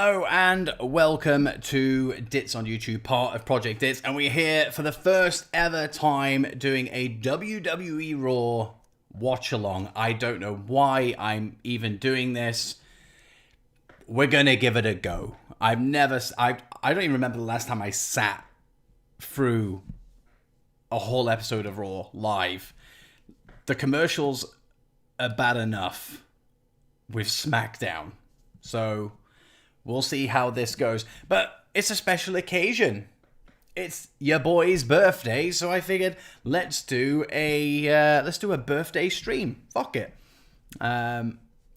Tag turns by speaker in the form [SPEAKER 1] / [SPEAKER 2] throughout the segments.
[SPEAKER 1] Hello and welcome to Dits on YouTube, part of Project Dits, and we're here for the first ever time doing a WWE Raw watch-along. I don't know why I'm even doing this. We're gonna give it a go. I don't even remember the last time I sat through a whole episode of Raw live. The commercials are bad enough with SmackDown, so we'll see how this goes. But it's a special occasion. It's your boy's birthday, so I figured let's do a birthday stream. Fuck it. I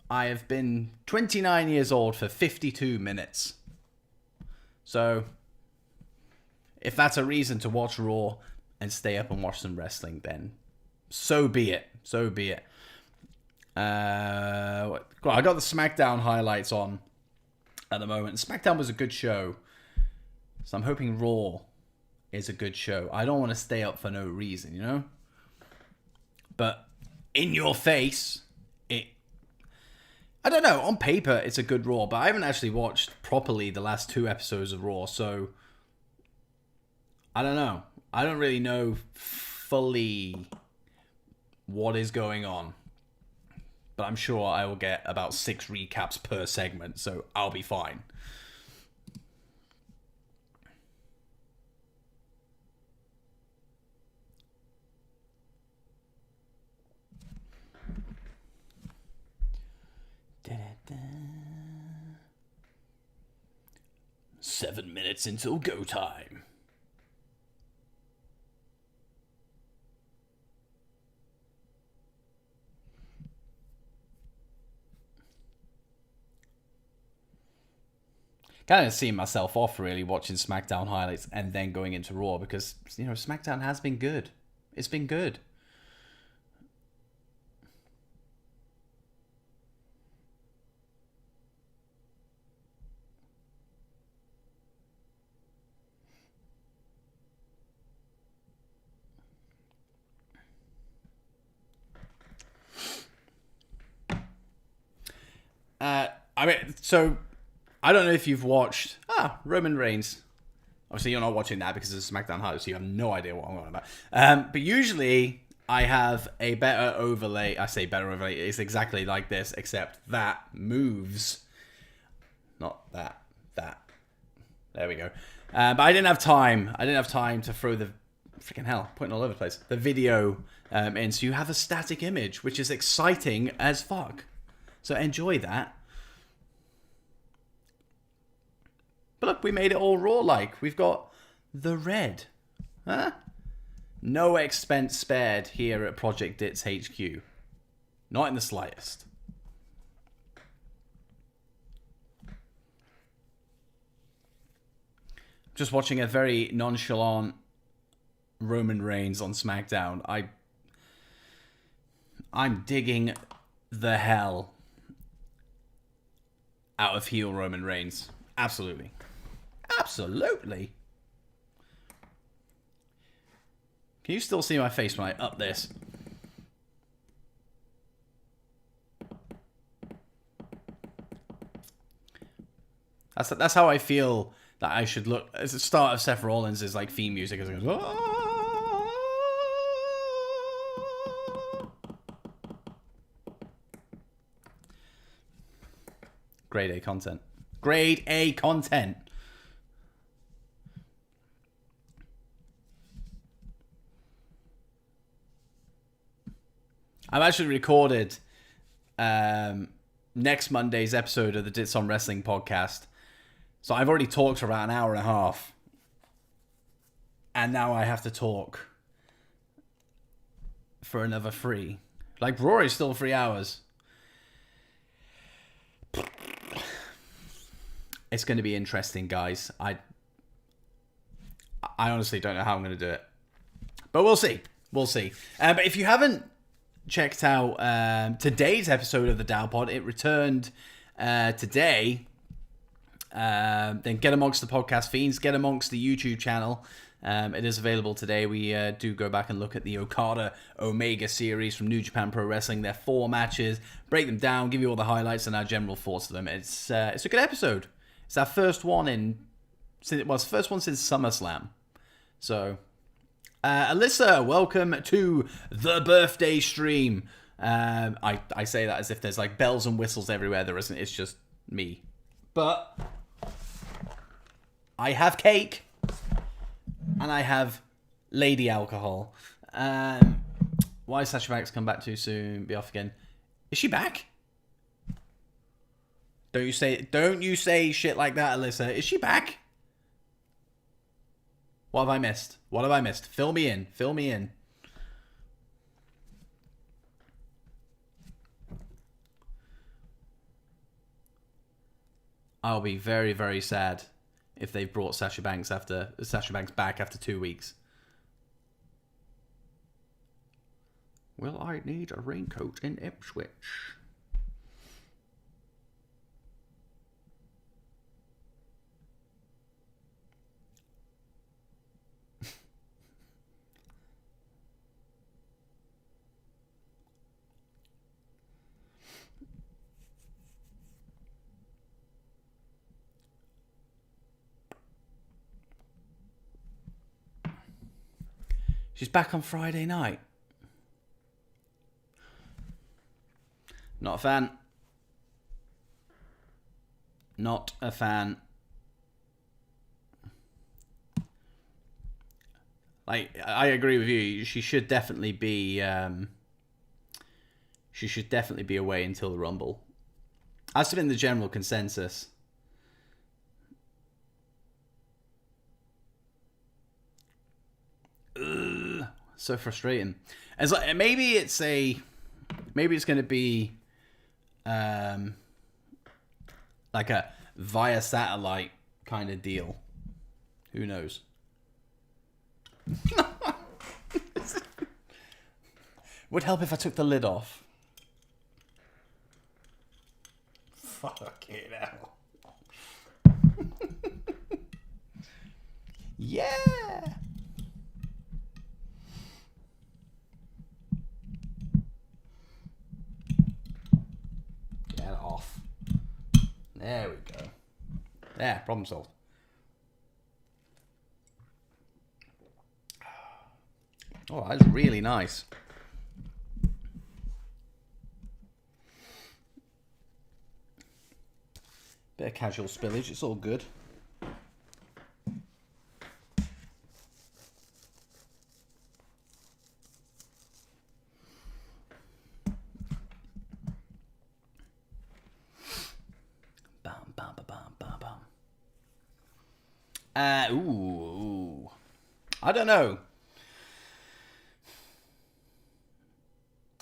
[SPEAKER 1] have been 29 years old for 52 minutes. So if that's a reason to watch Raw and stay up and watch some wrestling, then so be it. So be it. I got the SmackDown highlights on at the moment. SmackDown was a good show, so I'm hoping Raw is a good show. I don't want to stay up for no reason, you know? But in your face, I don't know, on paper it's a good Raw, but I haven't actually watched properly the last 2 episodes of Raw, so I don't know. I don't really know fully what is going on. But I'm sure I will get about 6 recaps per segment, so I'll be fine. Da-da-da. 7 minutes until go time. Kind of seeing myself off, really, watching SmackDown highlights and then going into Raw, because, you know, SmackDown has been good. It's been good. I don't know if you've watched Roman Reigns. Obviously, you're not watching that because it's SmackDown highlights, so you have no idea what I'm on about. But usually, I have a better overlay. I say better overlay. It's exactly like this, except that moves. Not that. That. There we go. But I didn't have time. I didn't have time to throw the... Freaking hell, pointing all over the place. The video in, so you have a static image, which is exciting as fuck. So enjoy that. But look, we made it all Raw-like. We've got the red. Huh? No expense spared here at Project Dits HQ. Not in the slightest. Just watching a very nonchalant Roman Reigns on SmackDown. I'm digging the hell out of heel Roman Reigns. Absolutely. Absolutely. Can you still see my face when I up this? That's how I feel that I should look. As the start of Seth Rollins' like theme music as it goes. Grade A content. Grade A content. I've actually recorded next Monday's episode of the Dits on Wrestling podcast. So I've already talked for about an hour and a half. And now I have to talk for another 3. Like, Raw is still 3 hours. It's going to be interesting, guys. I honestly don't know how I'm going to do it. But we'll see. We'll see. But if you haven't checked out today's episode of the DOWPOD, it returned today. Then get amongst the podcast fiends. Get amongst the YouTube channel. It is available today. We do go back and look at the Okada Omega series from New Japan Pro Wrestling. Their 4 matches. Break them down. Give you all the highlights and our general thoughts of them. It's a good episode. It's our first one first one since SummerSlam. So, Alyssa, welcome to the birthday stream. I say that as if there's like bells and whistles everywhere. There isn't. It's just me. But I have cake and I have lady alcohol. Why is Sasha Banks come back too soon? Be off again. Is she back? Don't you say shit like that, Alyssa. Is she back? What have I missed? What have I missed? Fill me in. Fill me in. I'll be very, very sad if they've brought Sasha Banks back after 2 weeks. Will I need a raincoat in Ipswich? She's back on Friday night. Not a fan. Not a fan. Like, I agree with you. She should definitely be. She should definitely be away until the Rumble. That's been the general consensus. Ugh, so frustrating. As like maybe it's going to be like a via satellite kind of deal. Who knows? Would help if I took the lid off. Fucking hell. Yeah. Get it off. There we go. There, problem solved. Oh, that's really nice. Bit of casual spillage, it's all good. Bam, bam, bam, bam, bam. Ooh. I don't know.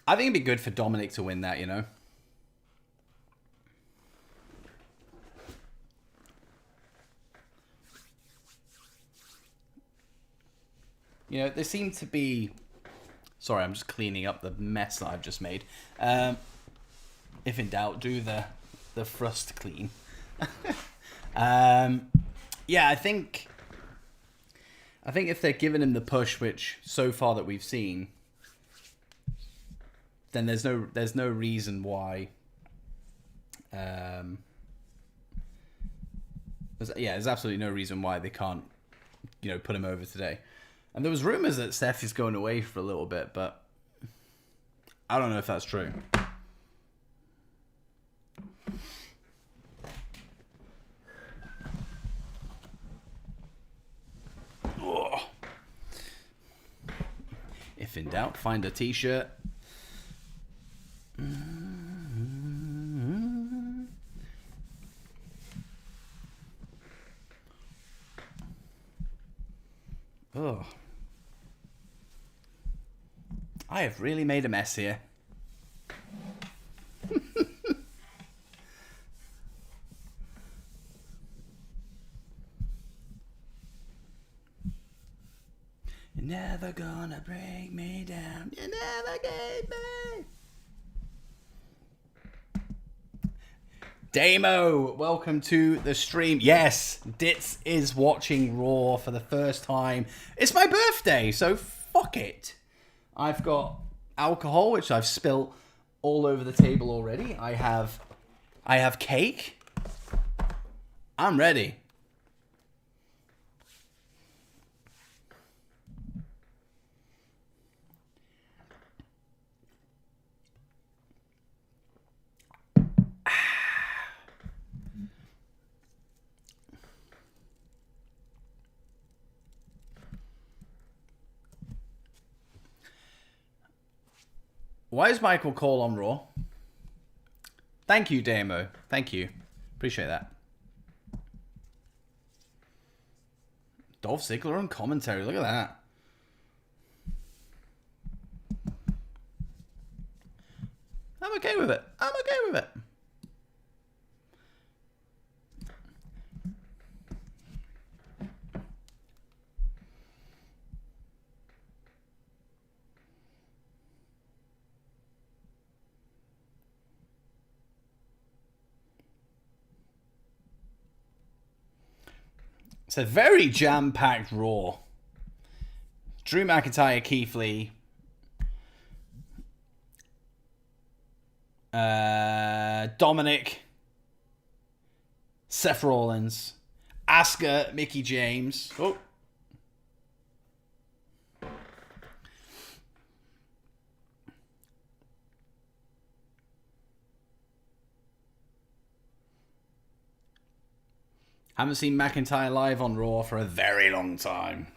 [SPEAKER 1] I think it'd be good for Dominic to win that, you know? You know, there seem to be... Sorry, I'm just cleaning up the mess that I've just made. If in doubt, do the thrust clean. Yeah, I think if they're giving him the push, which so far that we've seen, then there's no reason why. There's absolutely no reason why they can't, you know, put him over today. And there was rumors that Steph is going away for a little bit, but I don't know if that's true. Ugh. If in doubt, find a t-shirt. Oh, I have really made a mess here. You're never gonna break me down. You never gave me. Damo, welcome to the stream. Yes, Dits is watching Raw for the first time. It's my birthday, so fuck it. I've got alcohol, which I've spilt all over the table already. I have cake. I'm ready. Why is Michael Cole on Raw? Thank you, Damo. Thank you. Appreciate that. Dolph Ziggler on commentary. Look at that. I'm okay with it. I'm okay with it. It's a very jam-packed Raw. Drew McIntyre, Keith Lee. Dominic. Seth Rollins. Asuka, Mickie James. Oh. Haven't seen McIntyre live on Raw for a very long time.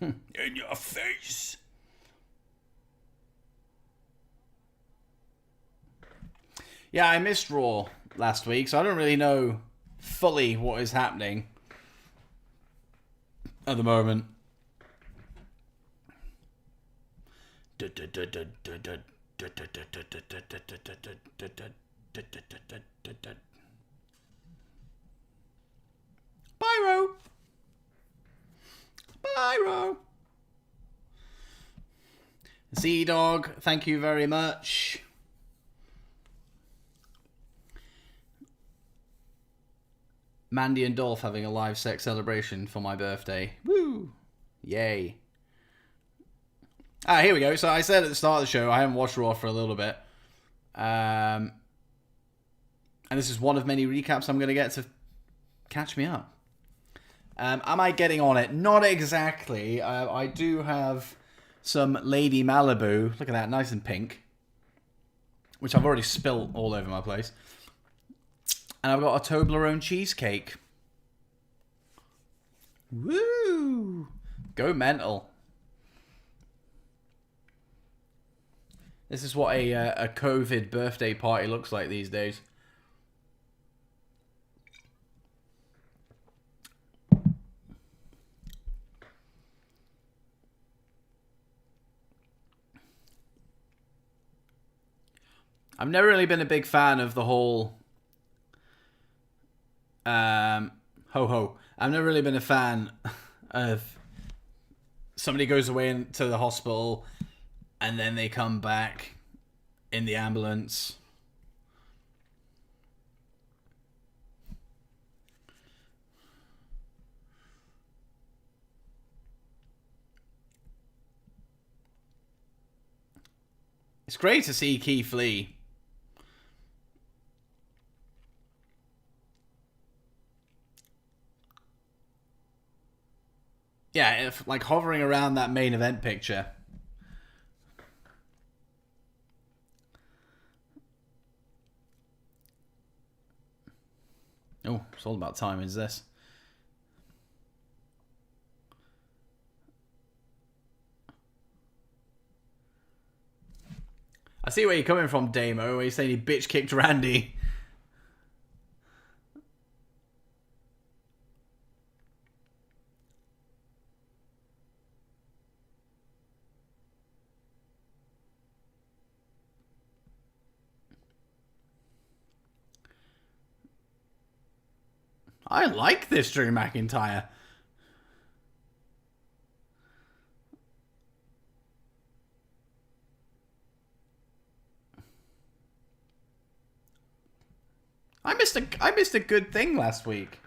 [SPEAKER 1] In your face. Yeah, I missed Raw last week, so I don't really know fully what is happening at the moment. Pyro. Pyro. Z-Dog, thank you very much. Mandy and Dolph having a live sex celebration for my birthday. Woo! Yay. Here we go. So I said at the start of the show, I haven't watched Raw for a little bit. And this is one of many recaps I'm going to get to catch me up. Am I getting on it? Not exactly. I do have some Lady Malibu. Look at that, nice and pink. Which I've already spilt all over my place. And I've got a Toblerone cheesecake. Woo! Go mental. This is what a COVID birthday party looks like these days. I've never really been a big fan of the whole ho-ho. I've never really been a fan of somebody goes away into the hospital and then they come back in the ambulance. It's great to see Keith Lee. Yeah, like hovering around that main event picture. Oh, it's all about time, is this? I see where you're coming from, Damo, where you're saying he bitch kicked Randy. I like this Drew McIntyre. I missed a good thing last week.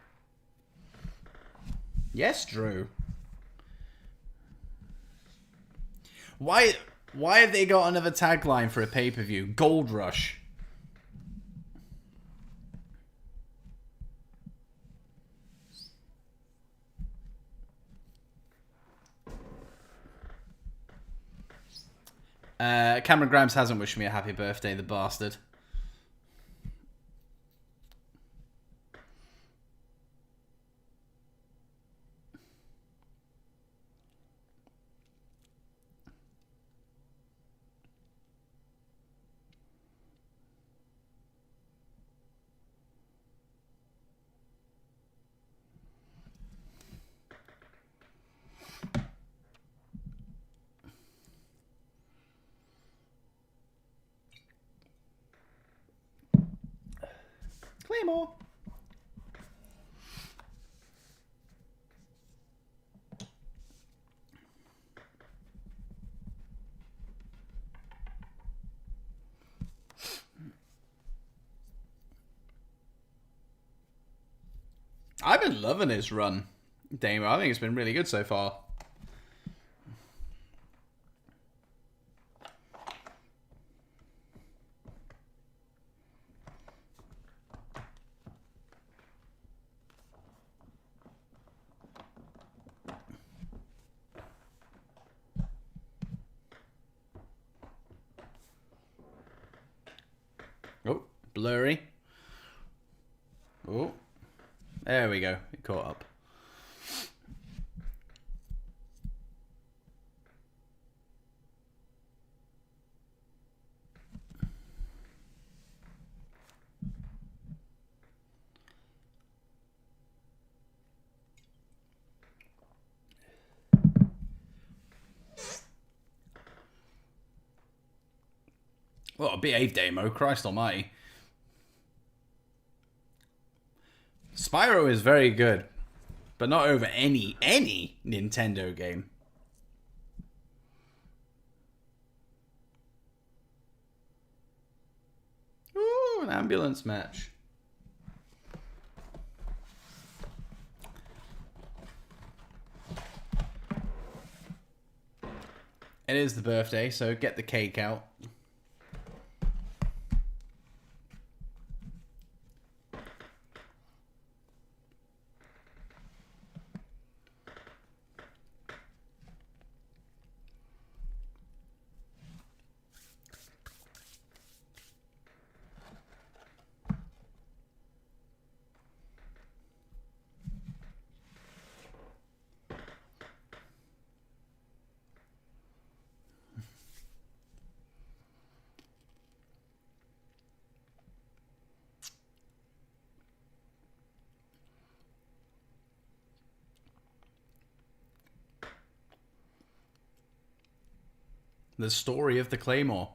[SPEAKER 1] Yes, Drew. Why have they got another tagline for a pay-per-view? Gold Rush. Cameron Grimes hasn't wished me a happy birthday, the bastard. Claymore. I've been loving his run, Damo. I think it's been really good so far. Oh, blurry. Oh, there we go. It caught up. Well, behave, Damo. Christ almighty. Spyro is very good, but not over any Nintendo game. Ooh, an ambulance match. It is the birthday, so get the cake out. The story of the Claymore.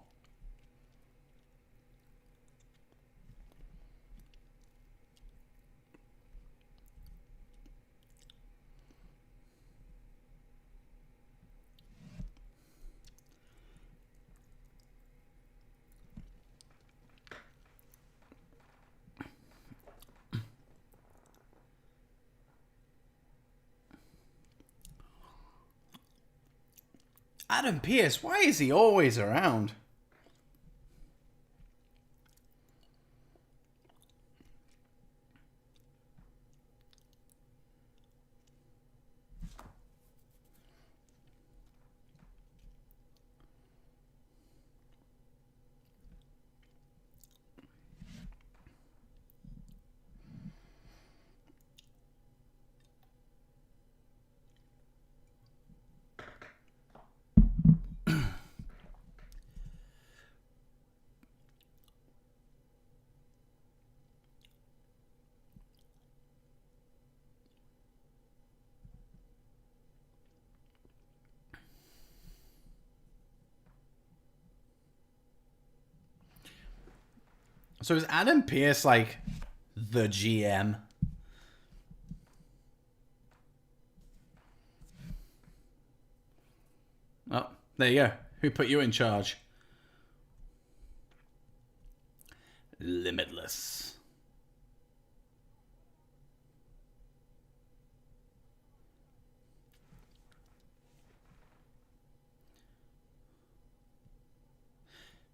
[SPEAKER 1] Adam Pearce, why is he always around? So is Adam Pearce like the GM? Oh, there you go. Who put you in charge? Limitless.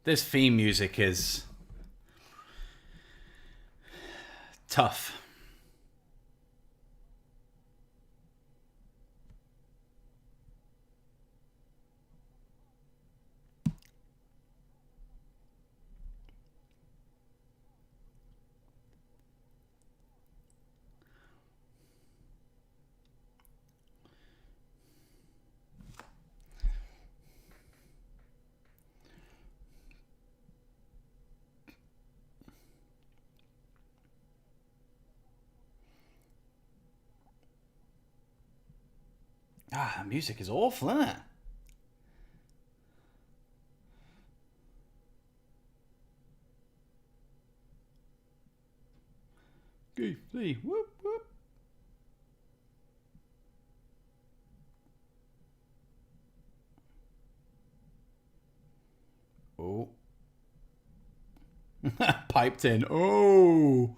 [SPEAKER 1] This theme music is tough. Ah, the music is awful, isn't it? See, whoop, whoop. Oh. Piped in. Oh.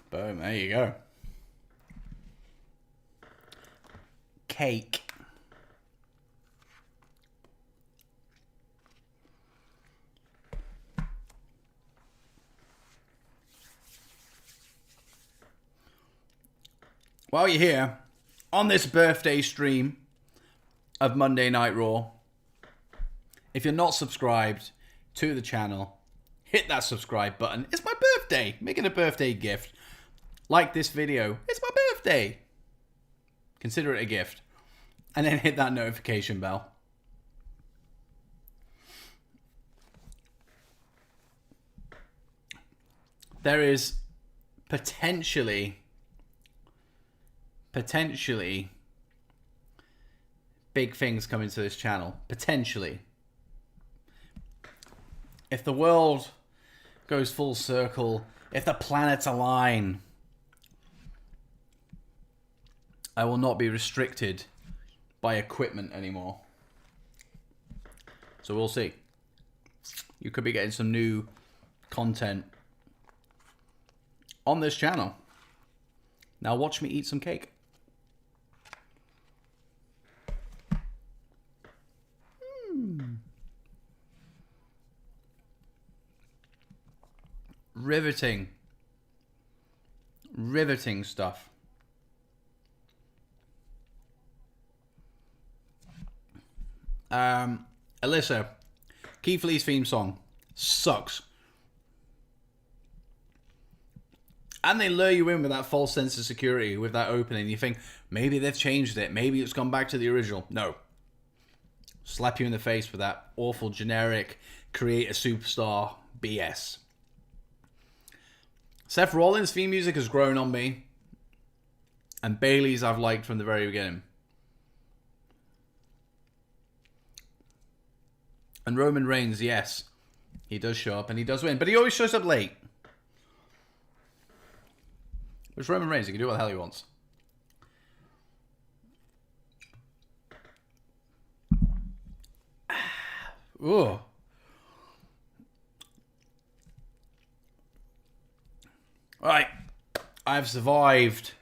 [SPEAKER 1] Boom, there you go. Cake. While you're here, on this birthday stream of Monday Night Raw, if you're not subscribed to the channel, hit that subscribe button. It's my birthday. Make it a birthday gift. Like this video. It's my birthday. Consider it a gift. And then hit that notification bell. There is potentially big things coming to this channel. Potentially. If the world goes full circle, if the planets align, I will not be restricted by equipment anymore. So we'll see. You could be getting some new content on this channel. Now watch me eat some cake. Riveting. Riveting stuff. Alyssa, Keith Lee's theme song sucks. And they lure you in with that false sense of security with that opening. You think, maybe they've changed it. Maybe it's gone back to the original. No. Slap you in the face with that awful, generic, create a superstar BS. Seth Rollins' theme music has grown on me. And Bayley's I've liked from the very beginning. And Roman Reigns, yes. He does show up and he does win. But he always shows up late. It's Roman Reigns. He can do what the hell he wants. Ooh. Right. I've survived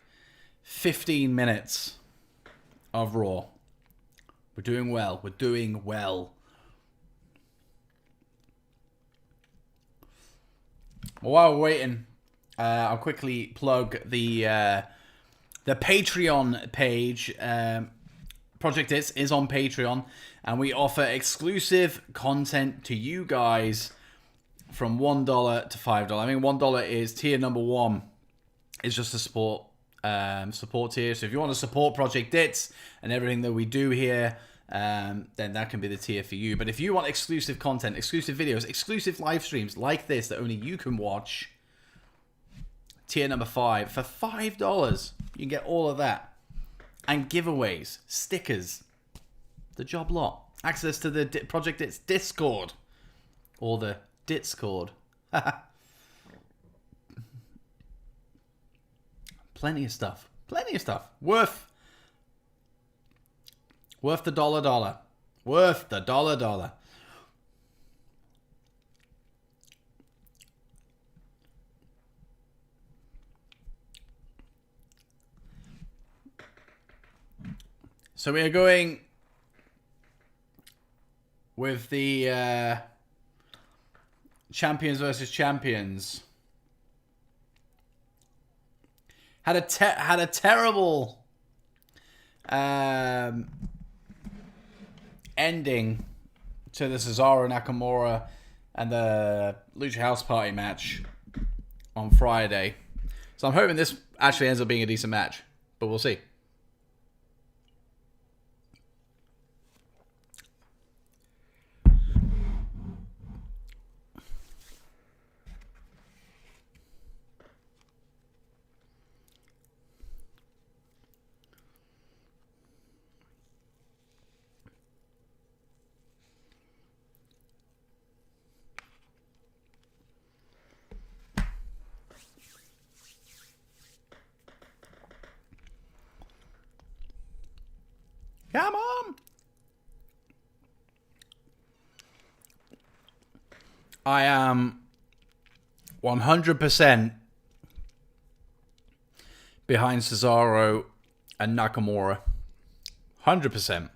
[SPEAKER 1] 15 minutes of Raw. We're doing well. We're doing well. Well, while we're waiting, I'll quickly plug the Patreon page. Project Dits is on Patreon, and we offer exclusive content to you guys from $1 to $5. I mean, $1 is tier number 1. It's just a support tier. So if you want to support Project Dits and everything that we do here, then that can be the tier for you. But if you want exclusive content, exclusive videos, exclusive live streams like this that only you can watch, tier number 5 for $5, you can get all of that. And giveaways, stickers, the job lot, access to the Project Dits Discord, or the Ditscord. Plenty of stuff. Plenty of stuff. Worth the dollar. Worth the dollar. So we are going with the champions versus champions. Had a terrible ending to the Cesaro Nakamura and the Lucha House Party match on Friday. So I'm hoping this actually ends up being a decent match, but we'll see. Come on! I am 100% behind Cesaro and Nakamura. 100%.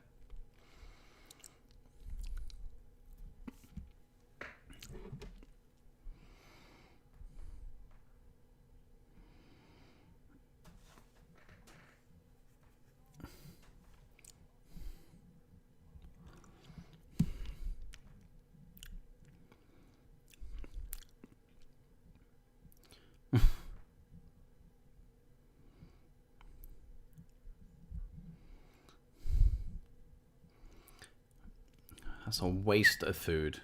[SPEAKER 1] That's a waste of food.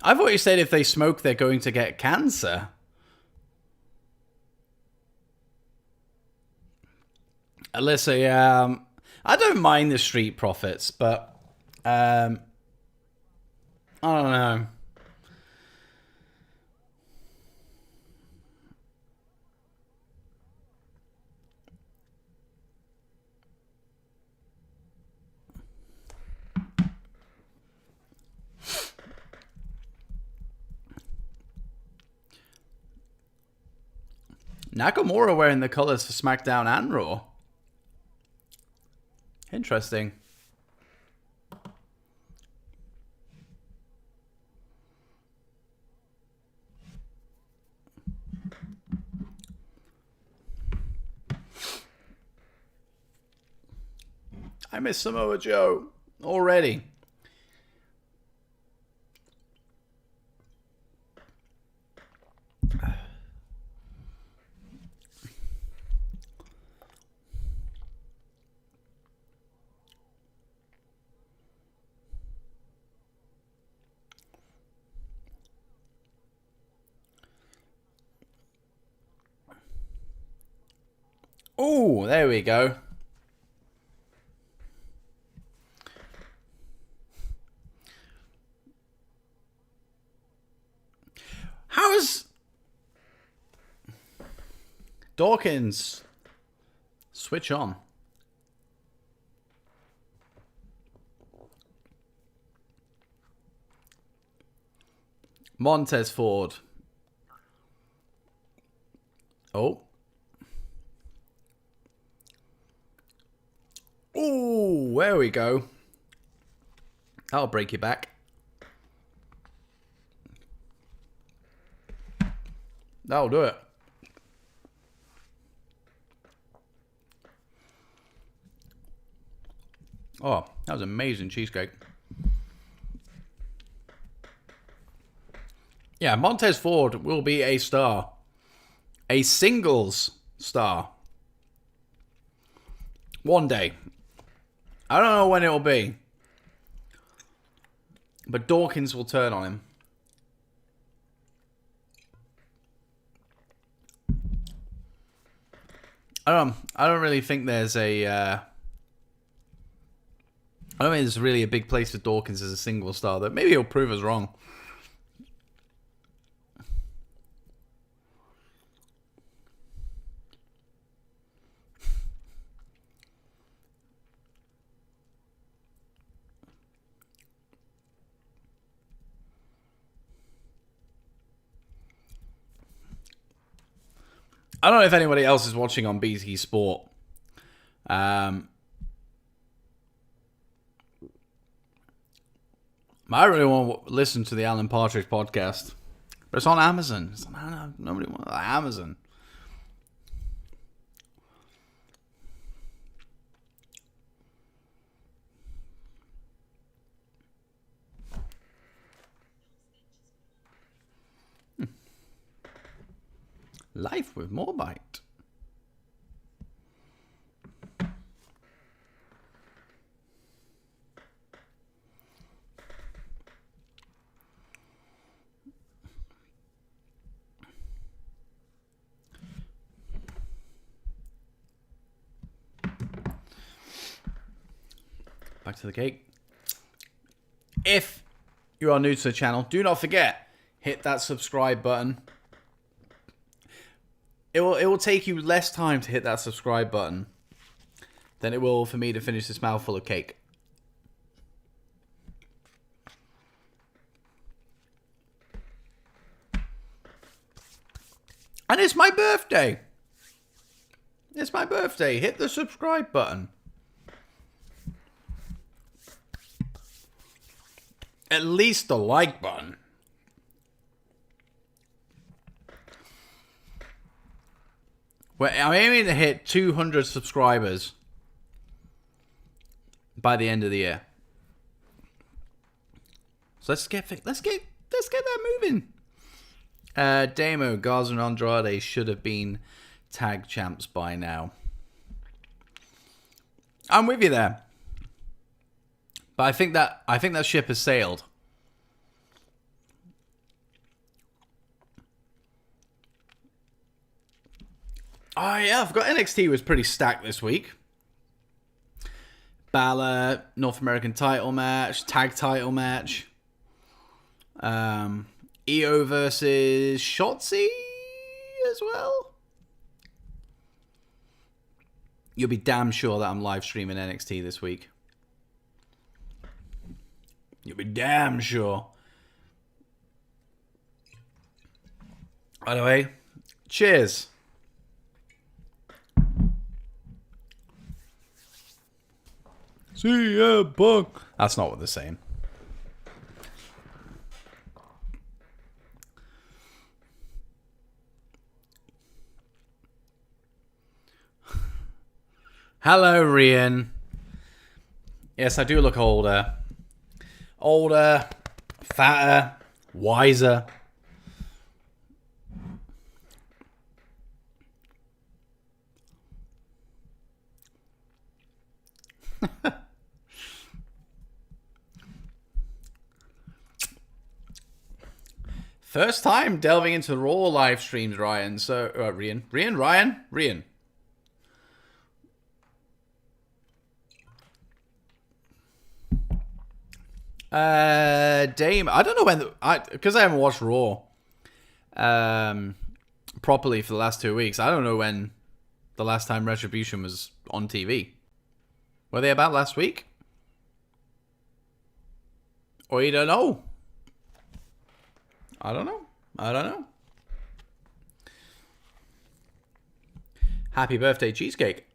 [SPEAKER 1] I thought you said if they smoke, they're going to get cancer. Alyssa, I don't mind the Street Profits, but I don't know. Nakamura wearing the colors for SmackDown and Raw. Interesting. I miss Samoa Joe already. Oh, there we go. How is Dawkins switch on? Montez Ford. Oh. Oh, there we go. That'll break your back. That'll do it. Oh, that was amazing cheesecake. Yeah, Montez Ford will be a star. A singles star. One day. I don't know when it'll be. But Dawkins will turn on him. I don't really think there's a... I don't think there's really a big place for Dawkins as a single star. That maybe he'll prove us wrong. I don't know if anybody else is watching on BT Sport. I really want to listen to the Alan Partridge podcast, but it's on Amazon. Nobody wants Amazon. Life with more bite. Back to the cake. If you are new to the channel, do not forget, hit that subscribe button. It will take you less time to hit that subscribe button than it will for me to finish this mouthful of cake. And it's my birthday. It's my birthday. Hit the subscribe button. At least the like button. Well, I'm aiming to hit 200 subscribers by the end of the year. So let's get that moving. Damo, Garza, and Andrade should have been tag champs by now. I'm with you there. But I think that ship has sailed. Oh yeah, I forgot NXT was pretty stacked this week. Balor, North American title match, tag title match. EO versus Shotzi as well. You'll be damn sure that I'm live streaming NXT this week. You'll be damn sure. By the way, cheers. See ya, Buck. That's not what they're saying. Hello, Rian. Yes, I do look older. Older, fatter, wiser. First time delving into Raw live streams, Ryan. So, Ryan. Dame. I don't know when because I haven't watched Raw properly for the last 2 weeks. I don't know when the last time Retribution was on TV. Were they about last week? Or you don't know? I don't know. Happy birthday, cheesecake.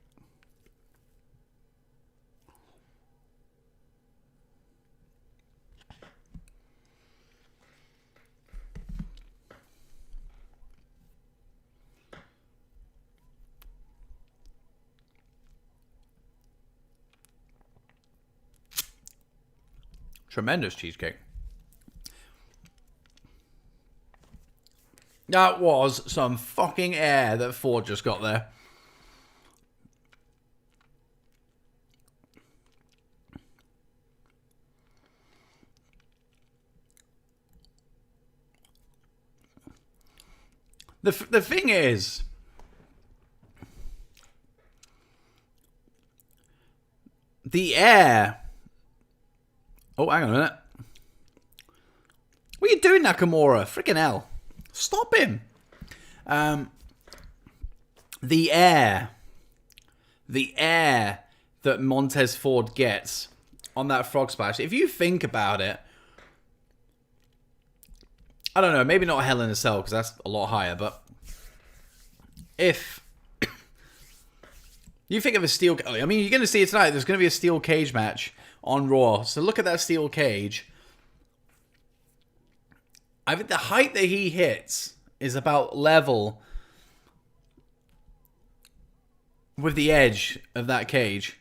[SPEAKER 1] Tremendous cheesecake. That was some fucking air that Ford just got there. The thing is, the air... Oh, hang on a minute. What are you doing, Nakamura? Freaking hell. Stop him. The air that Montez Ford gets on that frog splash, if you think about it, I don't know, maybe not Hell in a Cell because that's a lot higher, but if you think of a steel... I mean, you're going to see it tonight. There's going to be a steel cage match on Raw. So look at that steel cage. I think the height that he hits is about level with the edge of that cage.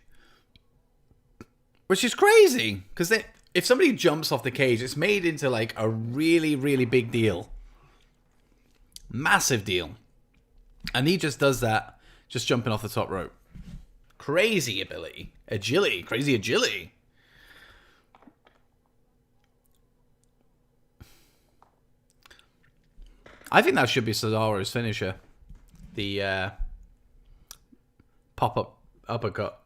[SPEAKER 1] Which is crazy. Because if somebody jumps off the cage, it's made into like a really, really big deal. Massive deal. And he just does that, just jumping off the top rope. Crazy ability. Agility. Crazy agility. I think that should be Cesaro's finisher. The pop-up uppercut.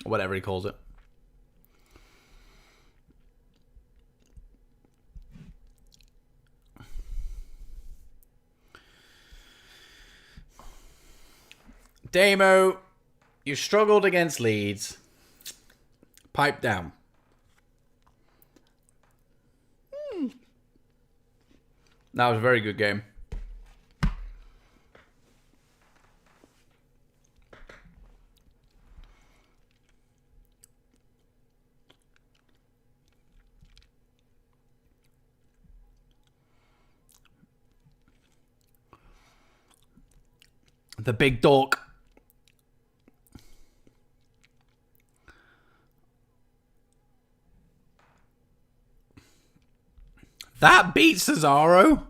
[SPEAKER 1] Whatever he calls it. Damo, you struggled against Leeds. Pipe down. That was a very good game. The big dork. That beats Cesaro.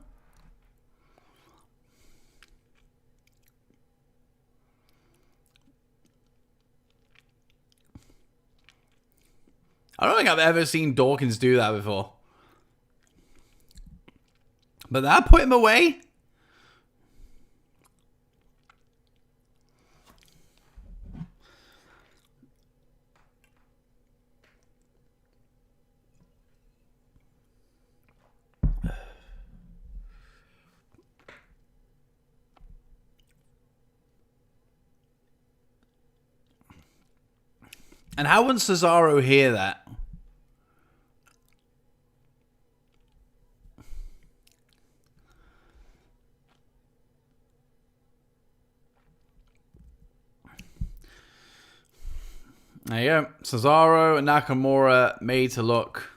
[SPEAKER 1] I don't think I've ever seen Dawkins do that before. But that put him away. And how would Cesaro hear that? There you go. Cesaro and Nakamura made to look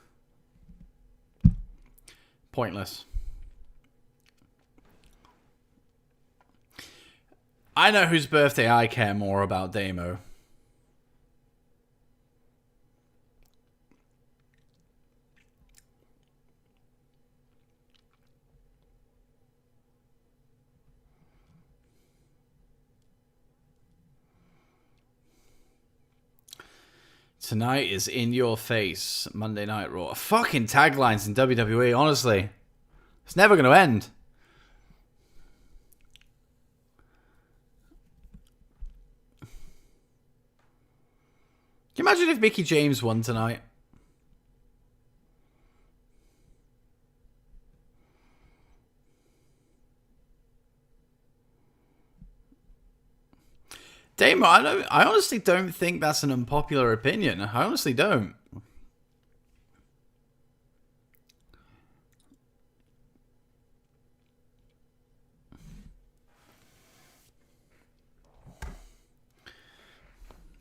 [SPEAKER 1] pointless. I know whose birthday I care more about, Damo. Tonight is in your face. Monday Night Raw. Fucking taglines in WWE, honestly. It's never going to end. Can you imagine if Mickie James won tonight? Damo, I honestly don't think that's an unpopular opinion. I honestly don't.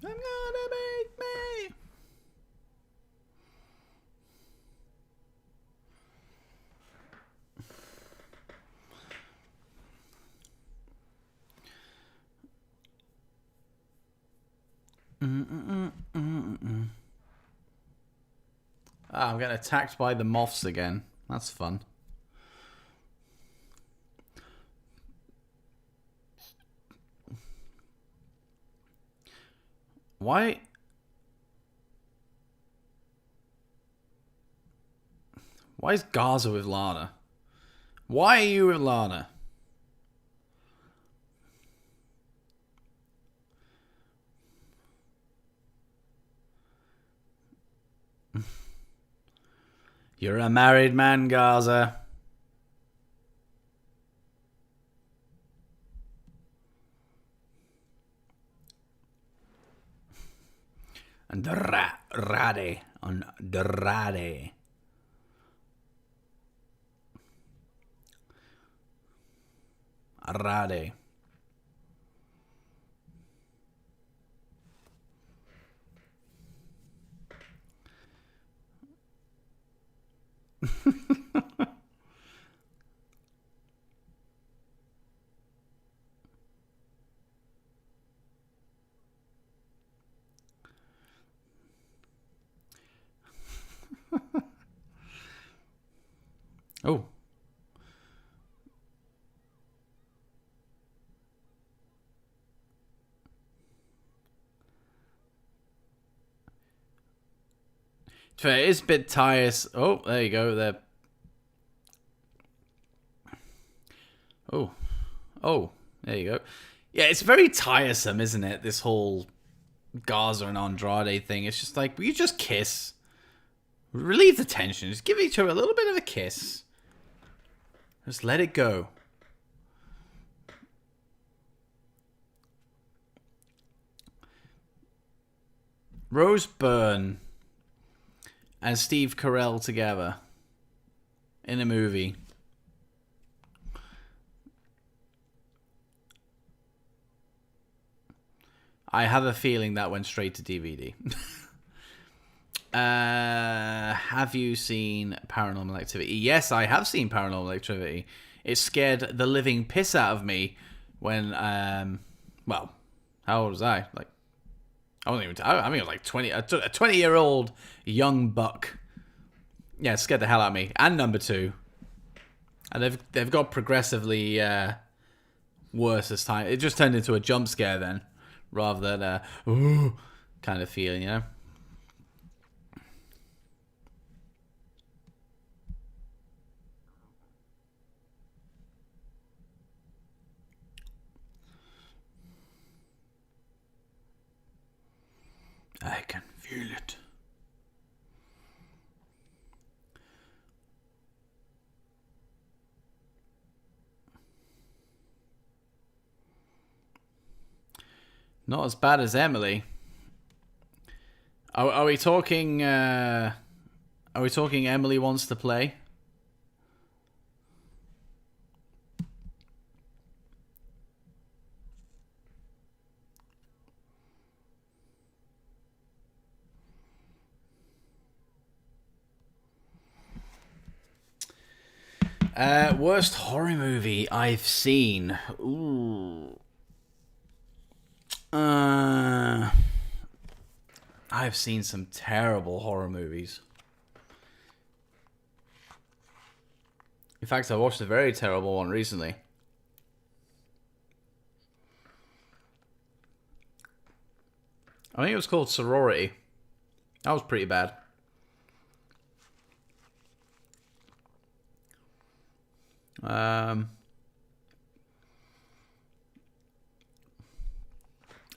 [SPEAKER 1] I'm gonna make me. Ah, I'm getting attacked by the moths again. That's fun. Why? Why is Garza with Lana? Why are you with Lana? You're a married man, Garza. Andrade. Andrade. Andrade. Oh. It is a bit tiresome. Oh, there you go. There. Oh. Oh, there you go. Yeah, it's very tiresome, isn't it? This whole Garza and Andrade thing. It's just like, will you just kiss? Relieve the tension. Just give each other a little bit of a kiss. Just let it go. Rose Byrne and Steve Carell together in a movie. I have a feeling that went straight to DVD. Have you seen Paranormal Activity? Yes, I have seen Paranormal Activity. It scared the living piss out of me when, well, how old was I? Like, I wasn't even, I mean, it was like 20, a 20-year-old young buck. Yeah, it scared the hell out of me. And number two. And they've got progressively worse as time. It just turned into a jump scare then, rather than ooh kind of feeling, you know? I can feel it. Not as bad as Emily. Are we talking? Are we talking? Emily wants to play. Worst horror movie I've seen. Ooh. I've seen some terrible horror movies. In fact, I watched a very terrible one recently. I think it was called Sorority. That was pretty bad.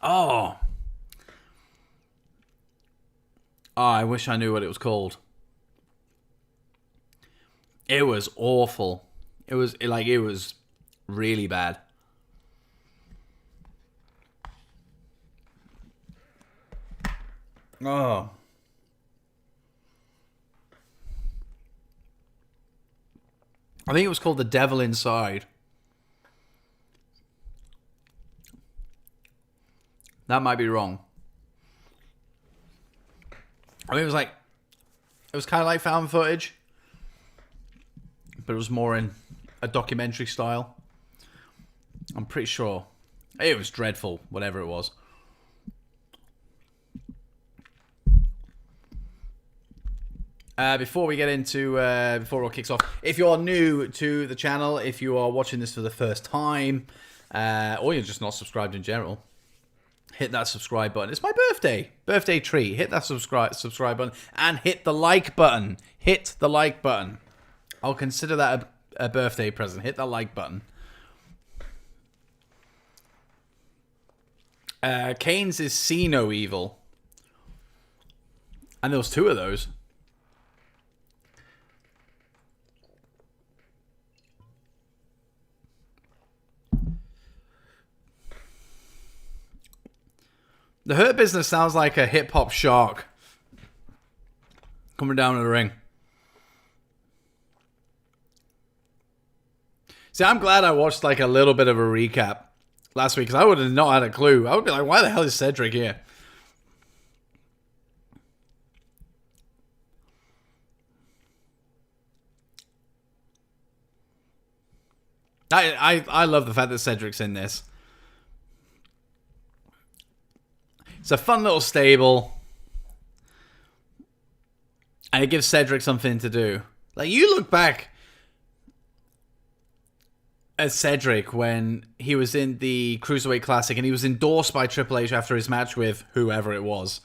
[SPEAKER 1] Oh, I wish I knew what it was called. It was awful. It was really bad. Oh. I think it was called The Devil Inside. That might be wrong. I mean, it was kind of like found footage, but it was more in a documentary style. I'm pretty sure. It was dreadful, whatever it was. Before we get into, before it all kicks off, if you're new to the channel, if you are watching this for the first time, or you're just not subscribed in general, hit that subscribe button. It's my birthday treat. Hit that subscribe button and hit the like button. Hit the like button. I'll consider that a birthday present. Hit that like button. Kane's is See No Evil, and there was two of those. The Hurt Business sounds like a hip-hop shark coming down to the ring. See, I'm glad I watched like a little bit of a recap last week, because I would have not had a clue. I would be like, why the hell is Cedric here? I love the fact that Cedric's in this. It's a fun little stable. And it gives Cedric something to do. Like, you look back at Cedric when he was in the Cruiserweight Classic and he was endorsed by Triple H after his match with whoever it was.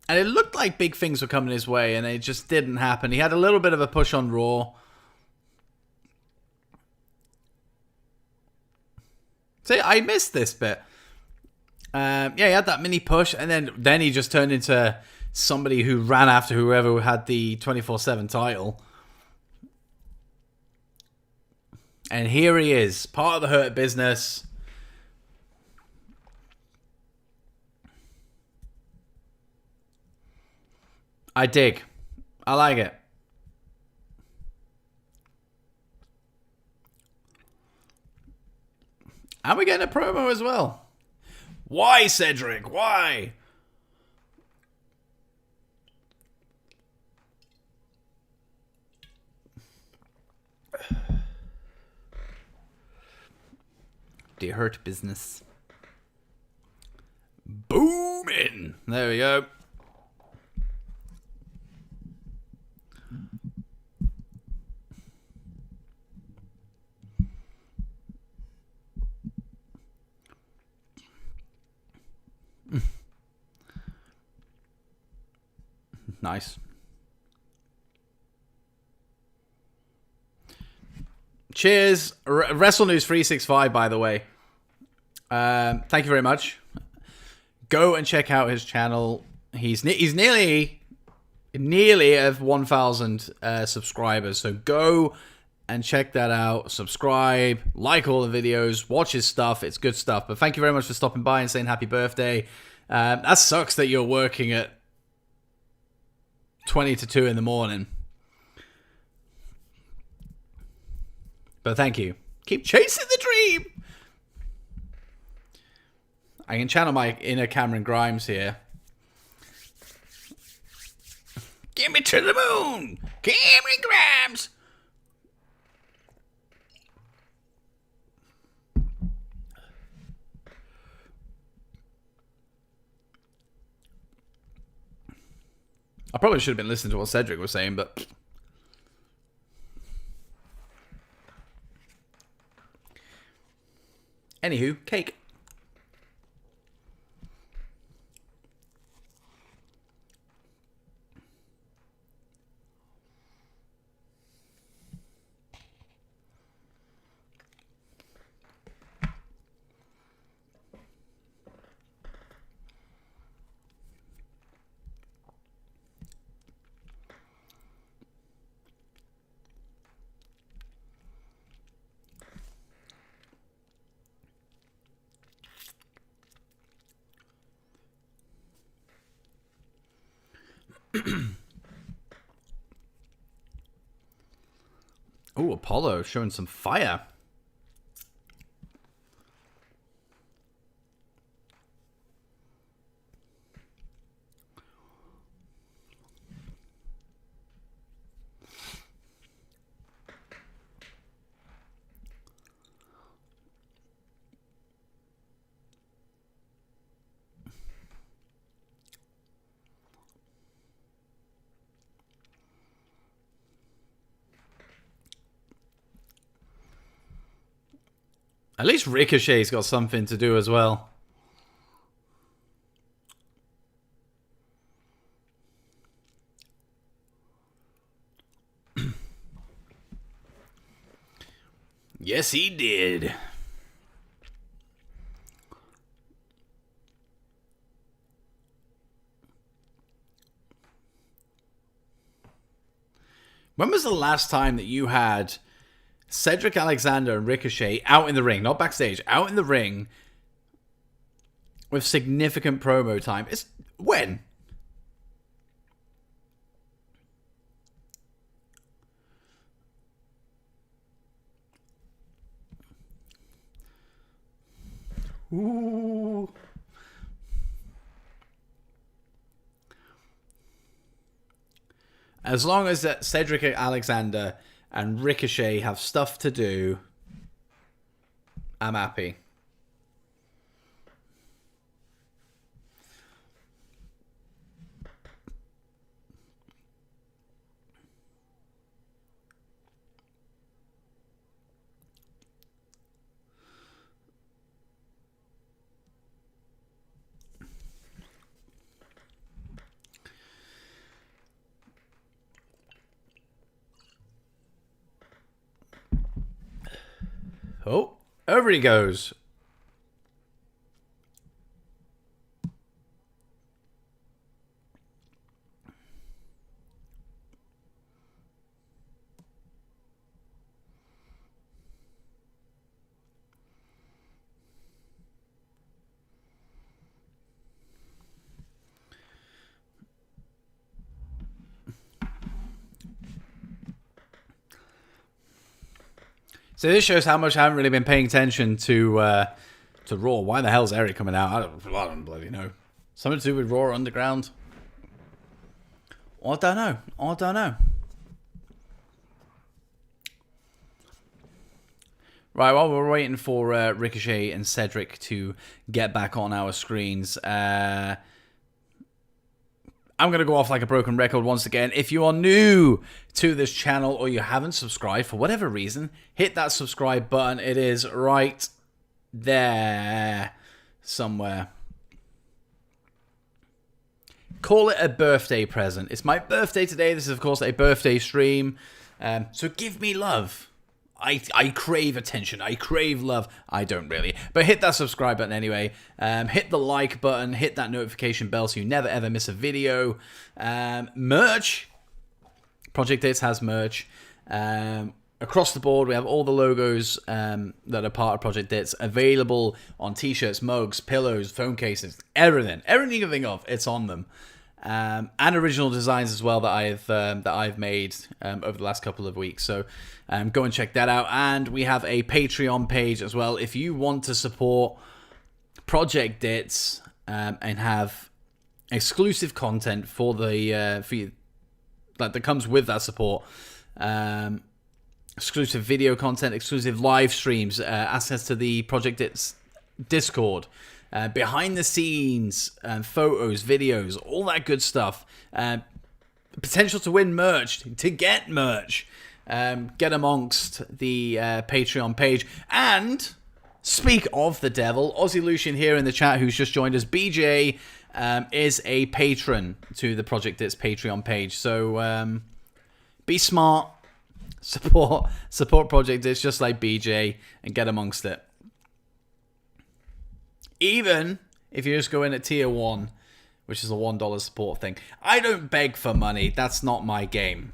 [SPEAKER 1] And it looked like big things were coming his way, and it just didn't happen. He had a little bit of a push on Raw. See, I missed this bit. Yeah, he had that mini push, and then he just turned into somebody who ran after whoever had the 24/7 title. And here he is, part of the Hurt Business. I dig. I like it. And we're getting a promo as well. Why, Cedric? Why? The Hurt Business. Booming. There we go. Nice. Cheers. Wrestle News 365, by the way. Thank you very much. Go and check out his channel. He's nearly at 1,000 subscribers. So go and check that out. Subscribe, like all the videos, watch his stuff. It's good stuff. But thank you very much for stopping by and saying happy birthday. That sucks that you're working at 20 to 2 in the morning. But thank you. Keep chasing the dream. I can channel my inner Cameron Grimes here. Get me to the moon, Cameron Grimes. I probably should have been listening to what Cedric was saying, but... Anywho, cake. Oh, Apollo showing some fire. At least Ricochet's got something to do as well. Yes, he did. When was the last time that you had Cedric Alexander and Ricochet out in the ring, not backstage, out in the ring with significant promo time? It's when? Ooh. As long as Cedric Alexander and Ricochet have stuff to do, I'm happy. Oh, over he goes. So this shows how much I haven't really been paying attention to Raw. Why the hell's Eric coming out? I don't bloody know. Something to do with Raw Underground? I don't know. I don't know. Right, while we're waiting for Ricochet and Cedric to get back on our screens, I'm going to go off like a broken record once again. If you are new to this channel or you haven't subscribed for whatever reason, hit that subscribe button. It is right there somewhere. Call it a birthday present. It's my birthday today. This is, of course, a birthday stream. So give me love. I crave attention. I crave love. I don't really. But hit that subscribe button anyway. Hit the like button. Hit that notification bell so you never ever miss a video. Merch. Project Dits has merch. Across the board, we have all the logos that are part of Project Dits available on t-shirts, mugs, pillows, phone cases, everything. Everything you can think of, it's on them. And original designs as well that I've made over the last couple of weeks. So go and check that out. And we have a Patreon page as well. If you want to support Project Dits and have exclusive content for the for you that comes with that support, exclusive video content, exclusive live streams, access to the Project Dits Discord. Behind the scenes, photos, videos, all that good stuff. Potential to win merch, to get merch. Get amongst the Patreon page. And speak of the devil, Aussie Lucian here in the chat who's just joined us. BJ is a patron to the Project Dits Patreon page. So be smart, support Project Dits just like BJ and get amongst it. Even if you just go in at tier 1, which is a $1 support thing. I don't beg for money. That's not my game.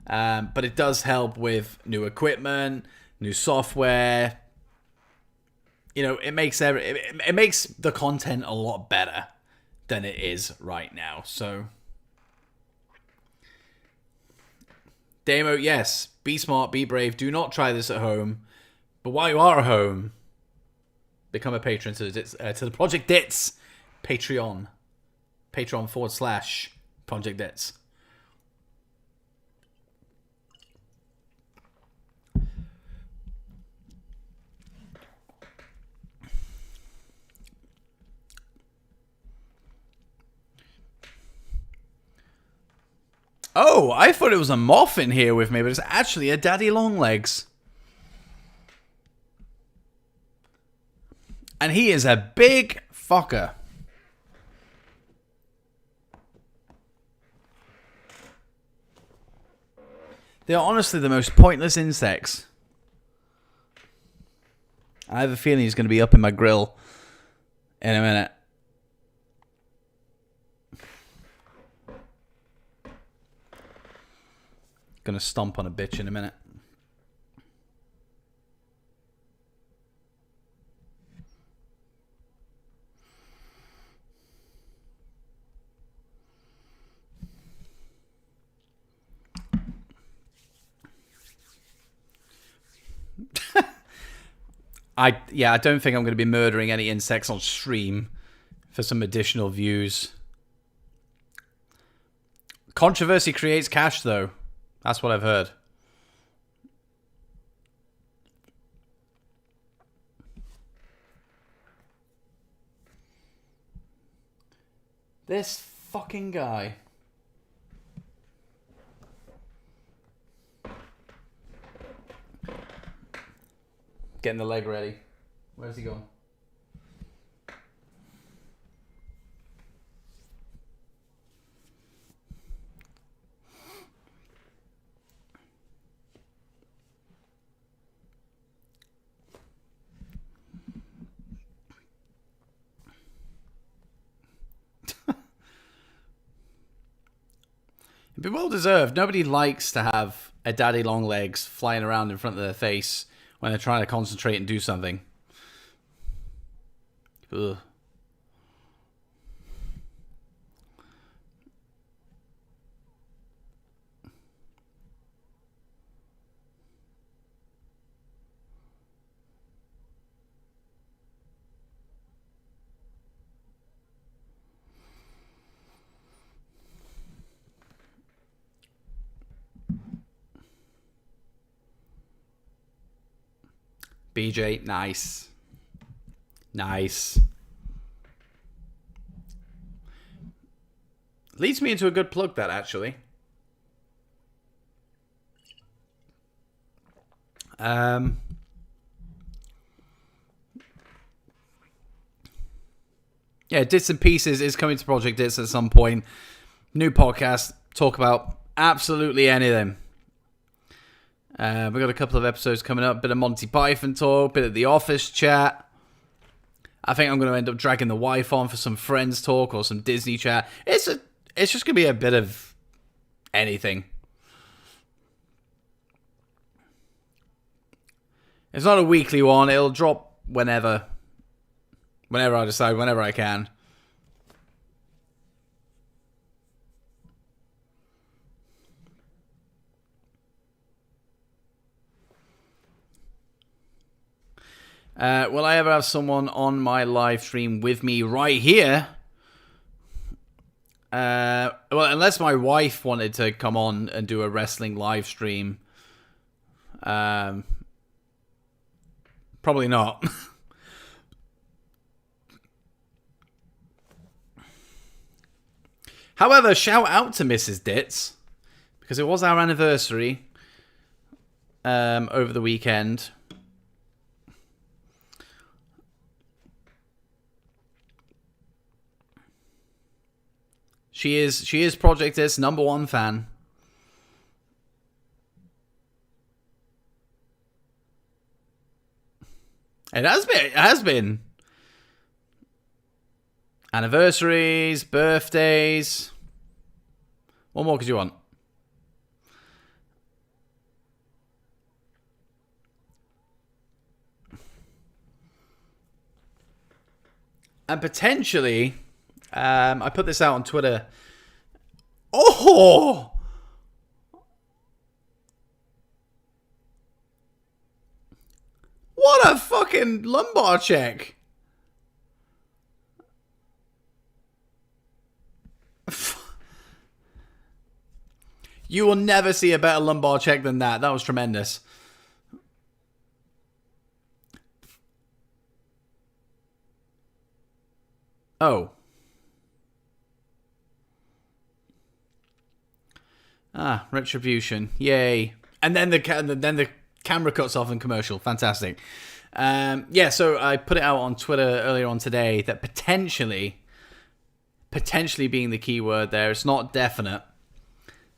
[SPEAKER 1] But it does help with new equipment, new software. You know, it makes it makes the content a lot better than it is right now. So, Damo, yes, be smart, be brave. Do not try this at home. But while you are at home, become a patron to the Project Dits Patreon. Patreon.com/Project Dits. Oh, I thought it was a moth in here with me, but it's actually a Daddy Longlegs. And he is a big fucker. They are honestly the most pointless insects. I have a feeling he's going to be up in my grill in a minute. Gonna stomp on a bitch in a minute. I don't think I'm going to be murdering any insects on stream for some additional views. Controversy creates cash, though. That's what I've heard. This fucking guy. Getting the leg ready. Where's he going? It'd be well deserved. Nobody likes to have a daddy long legs flying around in front of their face when they're trying to concentrate and do something. Ugh. BJ, nice. Nice. Leads me into a good plug, that, actually. Yeah, Dits and Pieces is coming to Project Dits at some point. New podcast, talk about absolutely anything. We've got a couple of episodes coming up, bit of Monty Python talk, bit of The Office chat. I think I'm going to end up dragging the wife on for some Friends talk or some Disney chat. It's just going to be a bit of anything. It's not a weekly one. It'll drop whenever I decide, whenever I can. Will I ever have someone on my live stream with me right here? Well, unless my wife wanted to come on and do a wrestling live stream. Probably not. However, shout out to Mrs. Dits, because it was our anniversary over the weekend. She is Project Dits' #1 fan. It has been. Anniversaries, birthdays. What more could you want? And potentially, I put this out on Twitter. Oh! What a fucking lumbar check. You will never see a better lumbar check than that. That was tremendous. Oh. Ah, retribution. Yay. And then the camera cuts off in commercial. Fantastic. Yeah, so I put it out on Twitter earlier on today that potentially being the key word there, it's not definite,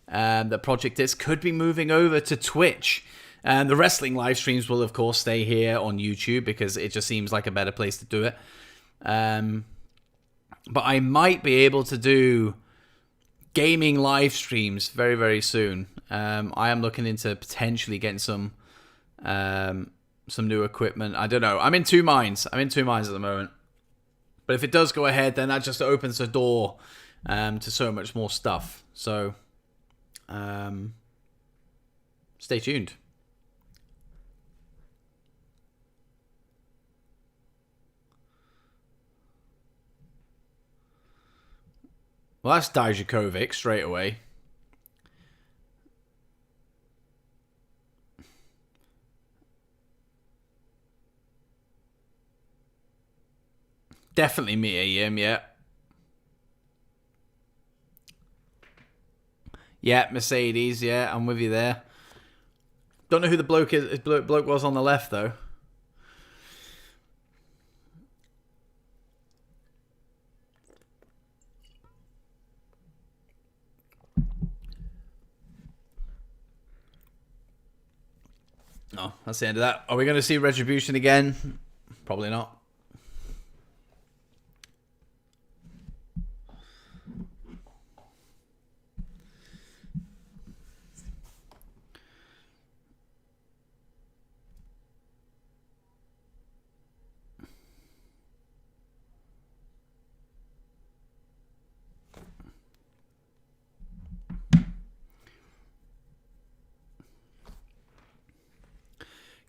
[SPEAKER 1] that Project Dits could be moving over to Twitch. And the wrestling live streams will, of course, stay here on YouTube because it just seems like a better place to do it. But I might be able to do gaming live streams very, very soon. I am looking into potentially getting some new equipment. I don't know. I'm in two minds. at the moment. But if it does go ahead, then that just opens the door to so much more stuff. So stay tuned. Well, that's Dijakovic straight away. Definitely Mia Yim, yeah. Yeah, Mercedes. Yeah, I'm with you there. Don't know who the bloke is. Bloke was on the left though. No, that's the end of that. Are we going to see Retribution again? Probably not.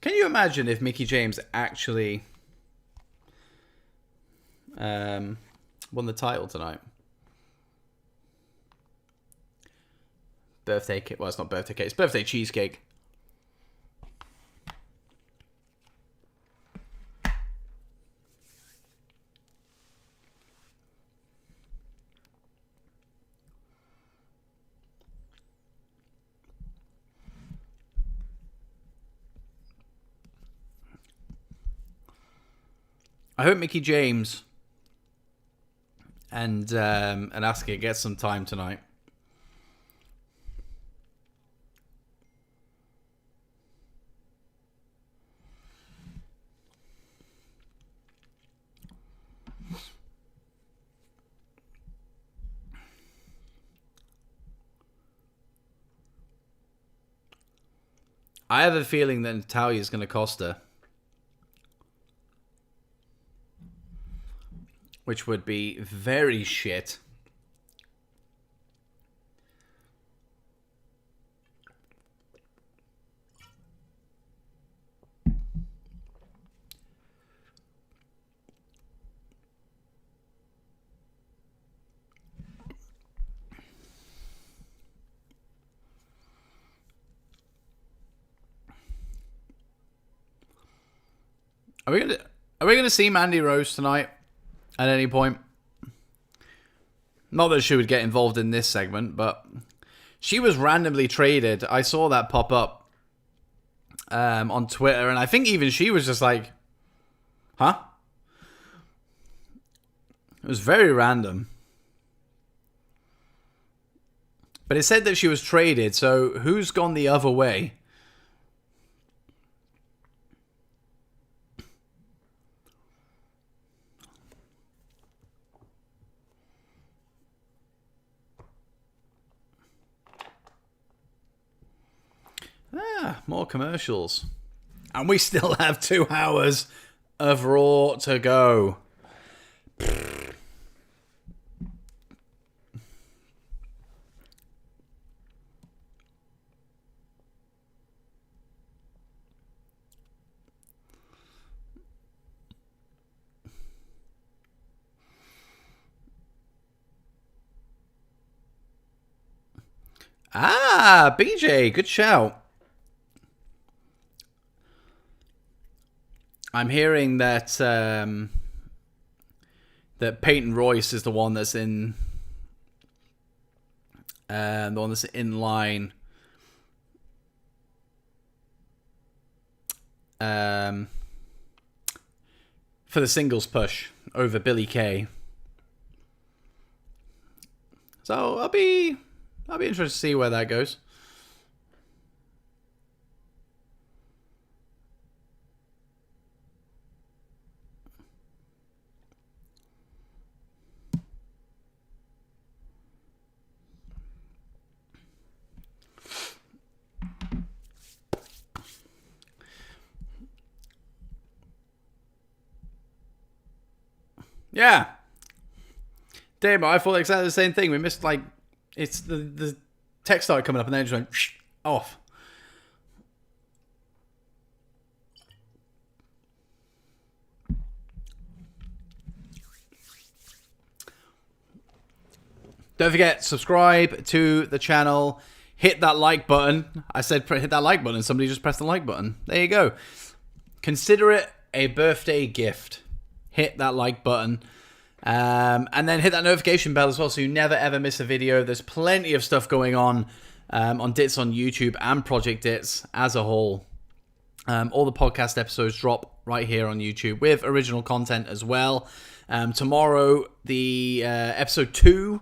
[SPEAKER 1] Can you imagine if Mickie James actually won the title tonight? Birthday cake. Well, it's not birthday cake. It's birthday cheesecake. I hope Mickie James and Asuka get some time tonight. I have a feeling that Natalya is going to cost her. Which would be very shit. Are we gonna see Mandy Rose tonight? At any point. Not that she would get involved in this segment, but she was randomly traded. I saw that pop up on Twitter, and I think even she was just like, huh? It was very random. But it said that she was traded, so who's gone the other way? More commercials. And we still have 2 hours of Raw to go. BJ, good shout. I'm hearing that that Peyton Royce is the one that's in line for the singles push over Billie Kay. So I'll be interested to see where that goes. Yeah. Damn, I thought exactly the same thing. We missed, like, it's the text started coming up and then it just went off. Don't forget, subscribe to the channel. Hit that like button. I said hit that like button. Somebody just pressed the like button. There you go. Consider it a birthday gift. Hit that like button. And then hit that notification bell as well so you never ever miss a video. There's plenty of stuff going on Dits on YouTube and Project Dits as a whole. All the podcast episodes drop right here on YouTube with original content as well. Tomorrow, the episode 2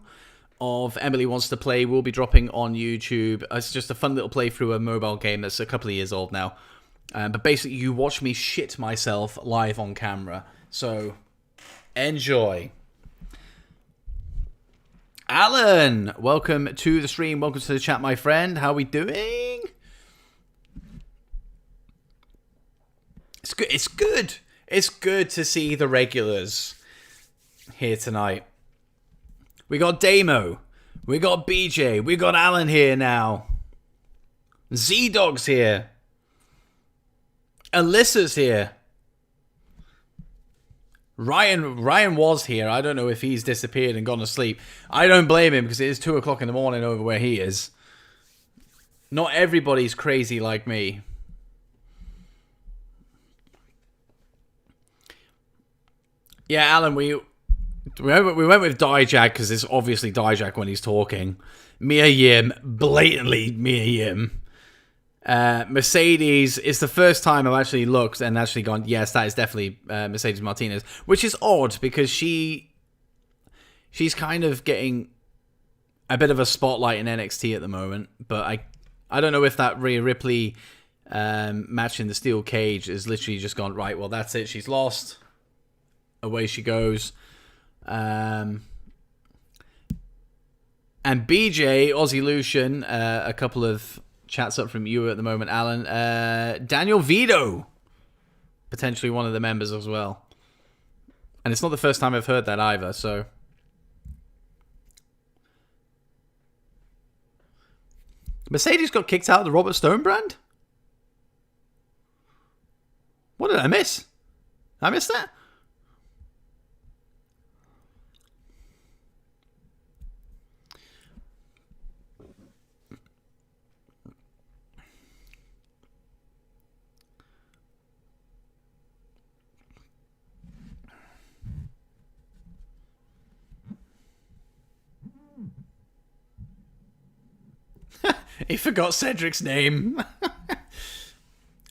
[SPEAKER 1] of Emily Wants to Play will be dropping on YouTube. It's just a fun little playthrough of a mobile game that's a couple of years old now. But basically, you watch me shit myself live on camera. So, enjoy. Alan, welcome to the stream. Welcome to the chat, my friend. How are we doing? It's good. It's good. It's good to see the regulars here tonight. We got Damo. We got BJ. We got Alan here now. Z-Dog's here. Alyssa's here. Ryan was here. I don't know if he's disappeared and gone to sleep. I don't blame him because it is 2 o'clock in the morning over where he is. Not everybody's crazy like me. Yeah, Alan, we went with Dijak because it's obviously Dijak when he's talking. Mia Yim, blatantly Mia Yim. Mercedes is the first time I've actually looked and actually gone, yes, that is definitely Mercedes Martinez, which is odd because she's kind of getting a bit of a spotlight in NXT at the moment, but I don't know if that Rhea Ripley match in the steel cage is literally just gone, right, well, that's it, she's lost. Away she goes. And BJ, Aussie Lucian, a couple of chats up from you at the moment, Alan. Daniel Vito, potentially one of the members as well. And it's not the first time I've heard that either, so. Mercedes got kicked out of the Robert Stone brand? What did I miss? Did I miss that? He forgot Cedric's name.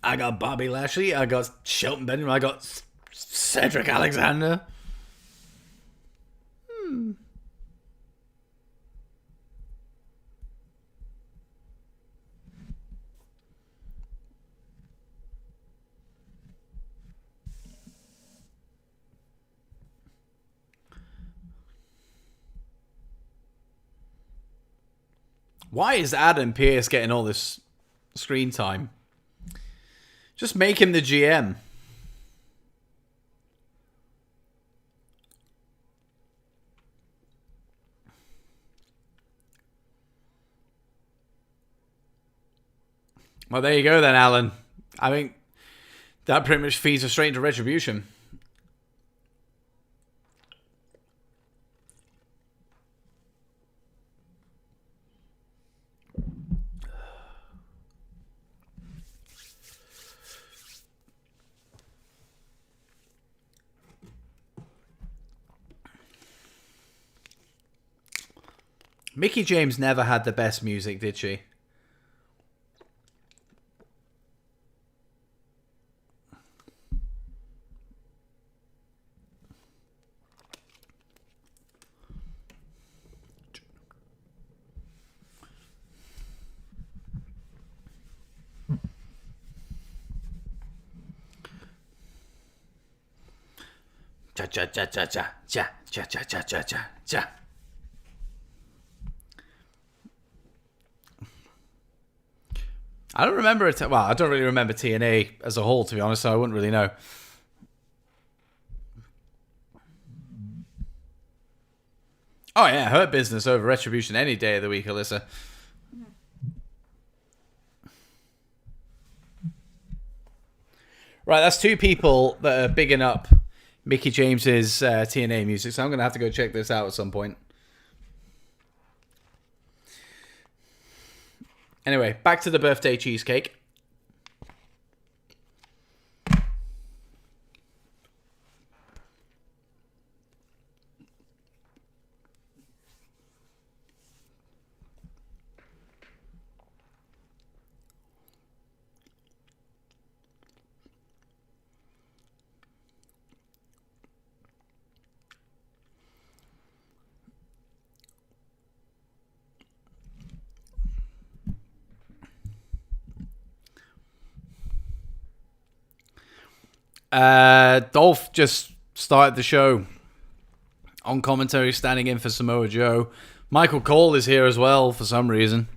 [SPEAKER 1] I got Bobby Lashley. I got Shelton Benjamin. I got Cedric Alexander. Why is Adam Pearce getting all this screen time? Just make him the GM. Well, there you go then, Alan. I think that pretty much feeds us straight into Retribution. Mickie James never had the best music, did she? Cha cha cha cha cha cha cha cha cha cha cha cha. I don't remember it. Well, I don't really remember TNA as a whole, to be honest, so I wouldn't really know. Oh, yeah, Hurt Business over Retribution any day of the week, Alyssa. Right, that's 2 people that are bigging up Mickie James's TNA music, so I'm going to have to go check this out at some point. Anyway, back to the birthday cheesecake. Dolph just started the show on commentary, standing in for Samoa Joe. Michael Cole is here as well for some reason.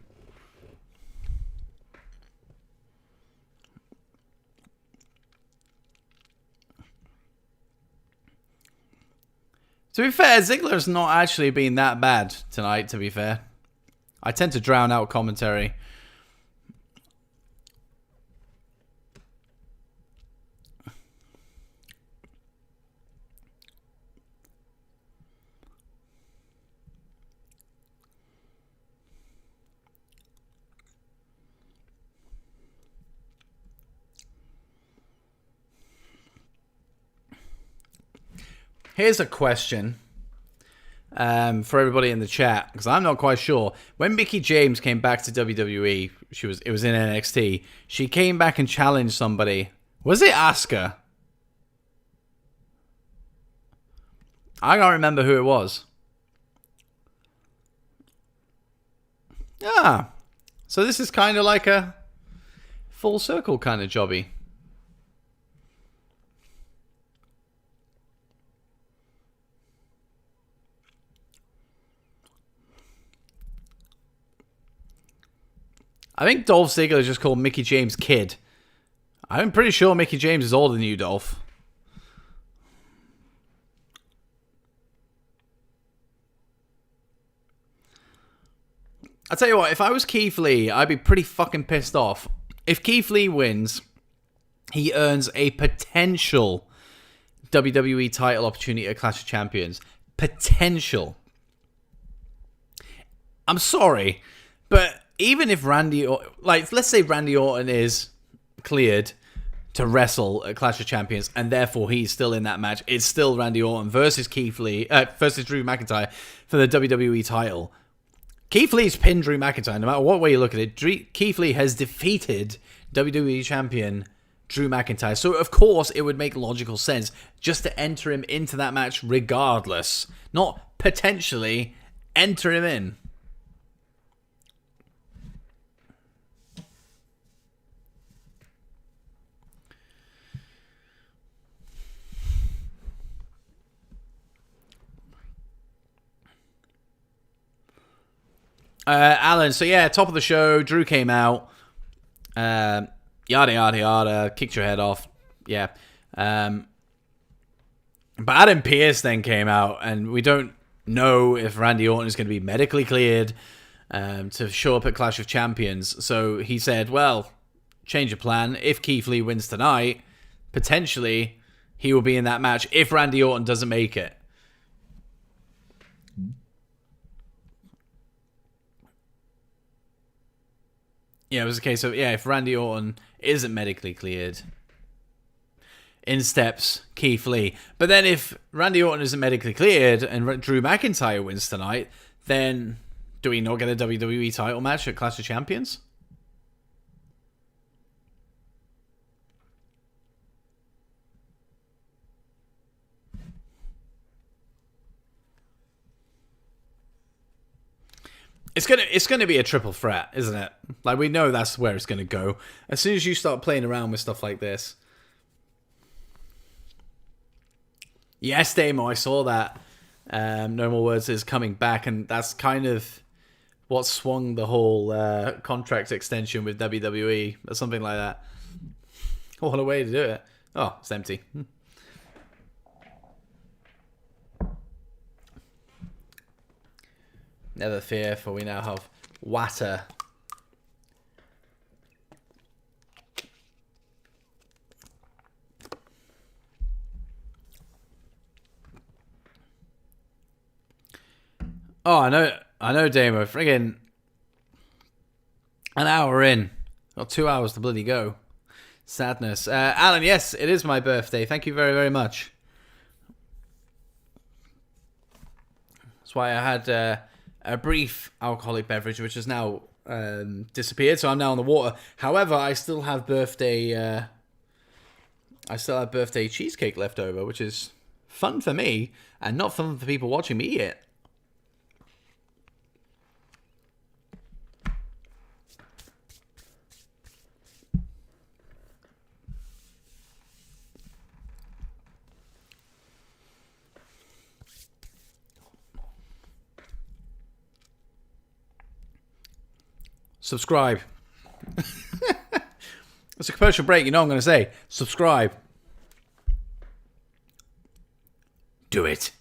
[SPEAKER 1] To be fair, Ziggler's not actually been that bad tonight, to be fair. I tend to drown out commentary. Here's a question for everybody in the chat, because I'm not quite sure. When Mickie James came back to WWE, it was in NXT. She came back and challenged somebody. Was it Asuka? I can't remember who it was. Ah, so this is kind of like a full circle kind of jobby. I think Dolph Ziggler just called Mickie James kid. I'm pretty sure Mickie James is older than you, Dolph. I'll tell you what, if I was Keith Lee, I'd be pretty fucking pissed off. If Keith Lee wins, he earns a potential WWE title opportunity at Clash of Champions. Potential. I'm sorry, but even if let's say Randy Orton is cleared to wrestle at Clash of Champions, and therefore he's still in that match, it's still Randy Orton versus Keith Lee, versus Drew McIntyre for the WWE title. Keith Lee's pinned Drew McIntyre, no matter what way you look at it. Keith Lee has defeated WWE champion Drew McIntyre, so of course it would make logical sense just to enter him into that match regardless, not potentially enter him in. Alan, so yeah, top of the show, Drew came out, yada yada yada, kicked your head off, yeah. But Adam Pearce then came out, and we don't know if Randy Orton is going to be medically cleared to show up at Clash of Champions. So he said, well, change of plan. If Keith Lee wins tonight, potentially he will be in that match if Randy Orton doesn't make it. Yeah, it was a case of, if Randy Orton isn't medically cleared, in steps Keith Lee. But then if Randy Orton isn't medically cleared and Drew McIntyre wins tonight, then do we not get a WWE title match at Clash of Champions? It's gonna be a triple threat, isn't it? Like, we know that's where it's gonna go. As soon as you start playing around with stuff like this. Yes, Damo, I saw that. No More Words is coming back, and that's kind of what swung the whole contract extension with WWE, or something like that. What a way to do it. Oh, it's empty. Never fear, for we now have water. Oh, I know, Damo. Friggin' an hour in. Got 2 hours to bloody go. Sadness. Alan, yes, it is my birthday. Thank you very, very much. That's why I had a brief alcoholic beverage, which has now disappeared, so I'm now on the water. However, I still have birthday cheesecake left over, which is fun for me and not fun for people watching me eat it. Subscribe. It's a commercial break. You know what I'm going to say. Subscribe. Do it.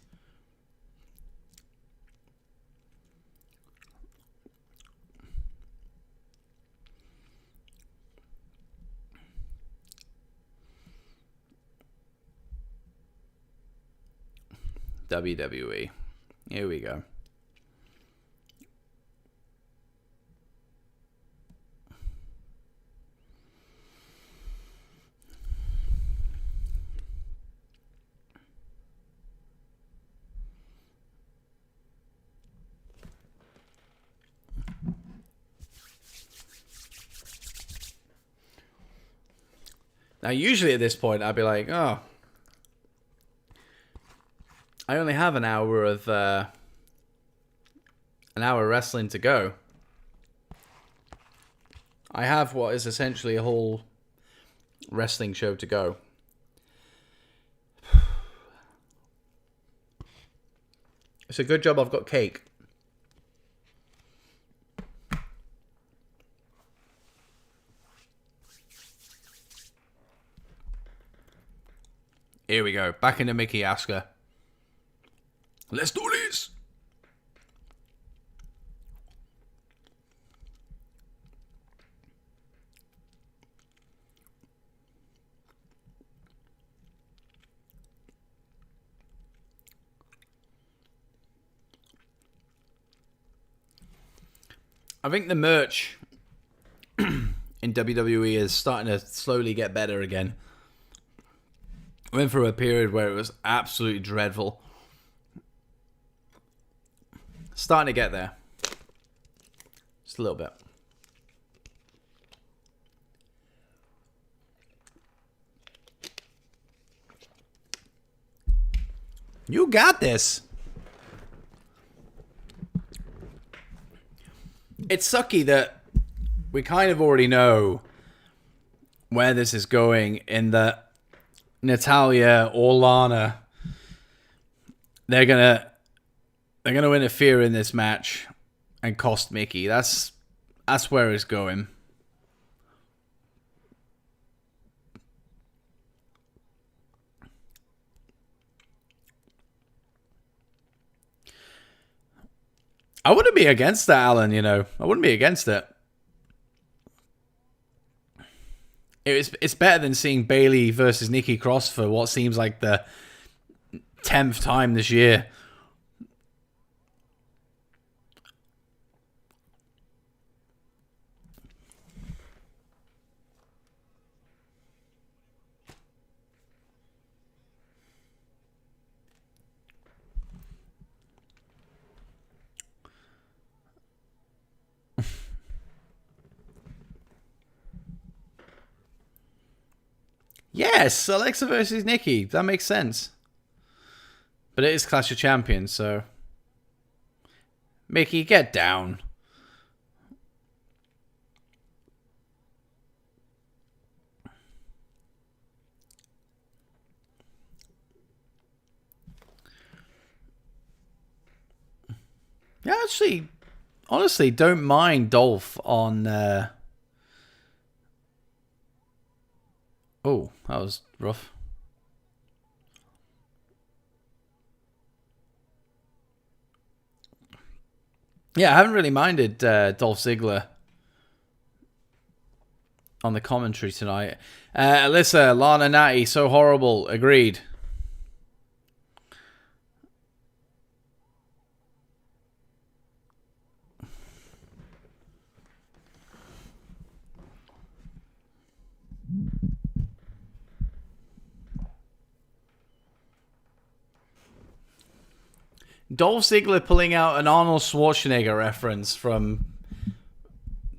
[SPEAKER 1] WWE. Here we go. Now, usually at this point, I'd be like, oh, I only have an hour of wrestling to go. I have what is essentially a whole wrestling show to go. It's a good job I've got cake. Here we go. Back into Mickey Asuka. Let's do this. I think the merch in WWE is starting to slowly get better again. Went through a period where it was absolutely dreadful. Starting to get there. Just a little bit. You got this. It's sucky that we kind of already know where this is going in that Natalya or Lana, they're gonna interfere in this match and cost Mickey. That's where it's going. I wouldn't be against that, Alan, you know. I wouldn't be against it. It's better than seeing Bayley versus Nikki Cross for what seems like the 10th time this year. Yes, Alexa versus Nikki. That makes sense. But it is Clash of Champions, so... Mickey, get down. Yeah, actually, honestly, don't mind Dolph on... Oh, that was rough. Yeah, I haven't really minded Dolph Ziggler on the commentary tonight. Alyssa, Lana Natty, so horrible. Agreed. Dolph Ziggler pulling out an Arnold Schwarzenegger reference from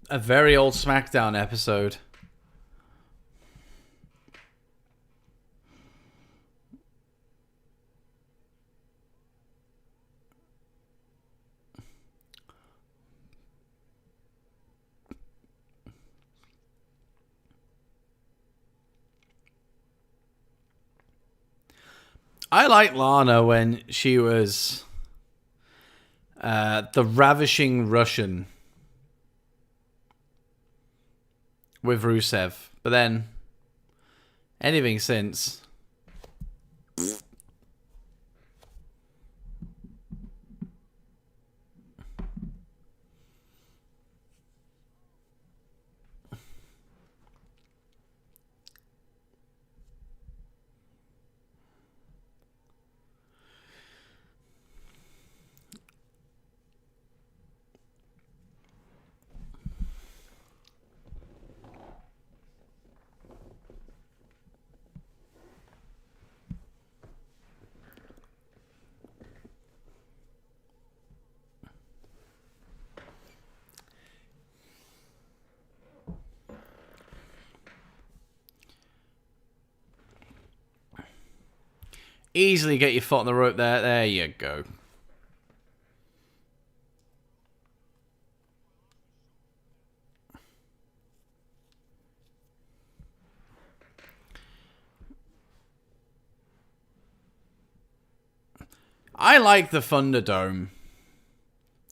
[SPEAKER 1] a very old SmackDown episode. I liked Lana when she was the ravishing Russian. with Rusev. But then, anything since... Easily get your foot on the rope there. There you go. I like the Thunderdome.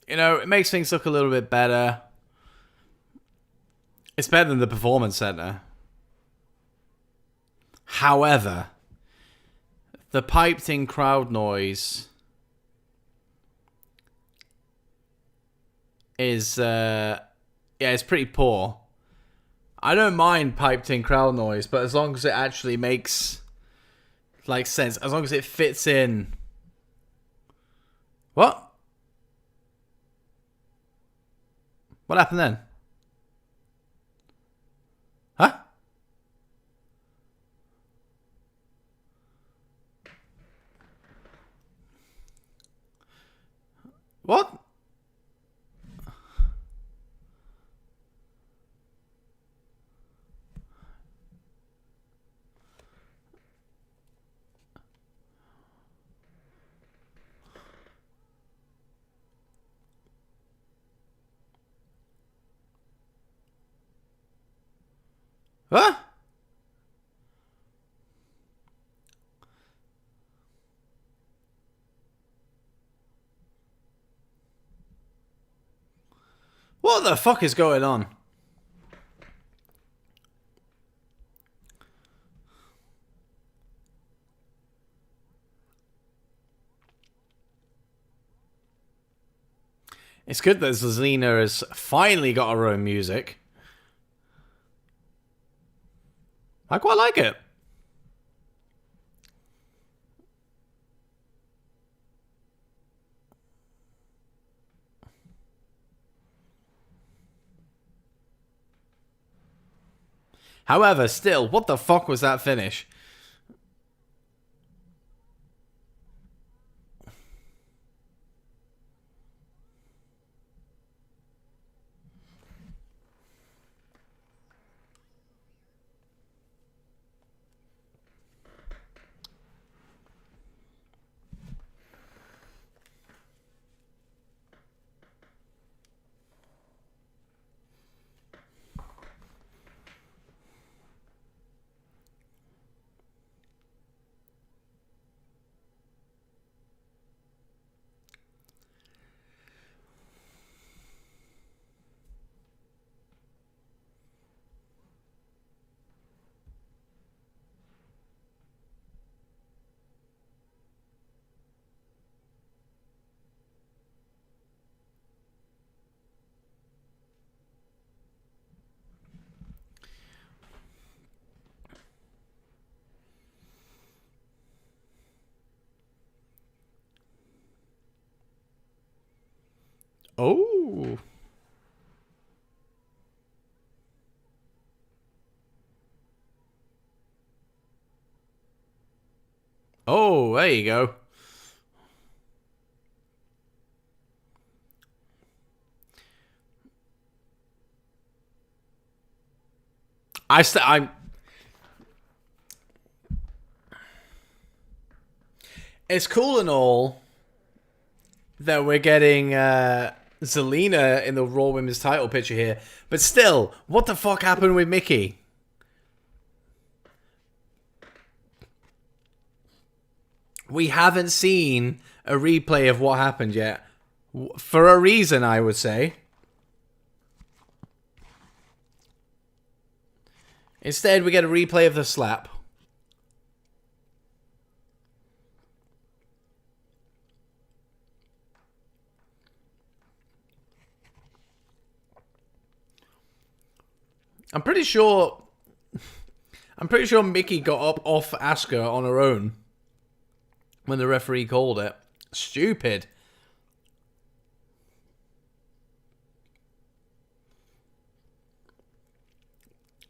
[SPEAKER 1] You know, it makes things look a little bit better. It's better than the Performance Center. However, the piped-in crowd noise is, yeah, it's pretty poor. I don't mind piped-in crowd noise, but as long as it actually makes, like, sense, as long as it fits in. What? What happened then? Huh? What? What? What the fuck is going on? It's good that Zelina has finally got her own music. I quite like it. However, still, what the fuck was that finish? Oh. Oh, there you go. I'm. It's cool and all that we're getting Zelina in the Raw Women's title picture here, but still, what the fuck happened with Mickey? We haven't seen a replay of what happened yet. For a reason, I would say. Instead, we get a replay of the slap. I'm pretty sure Mickey got up off Asuka on her own when the referee called it. Stupid.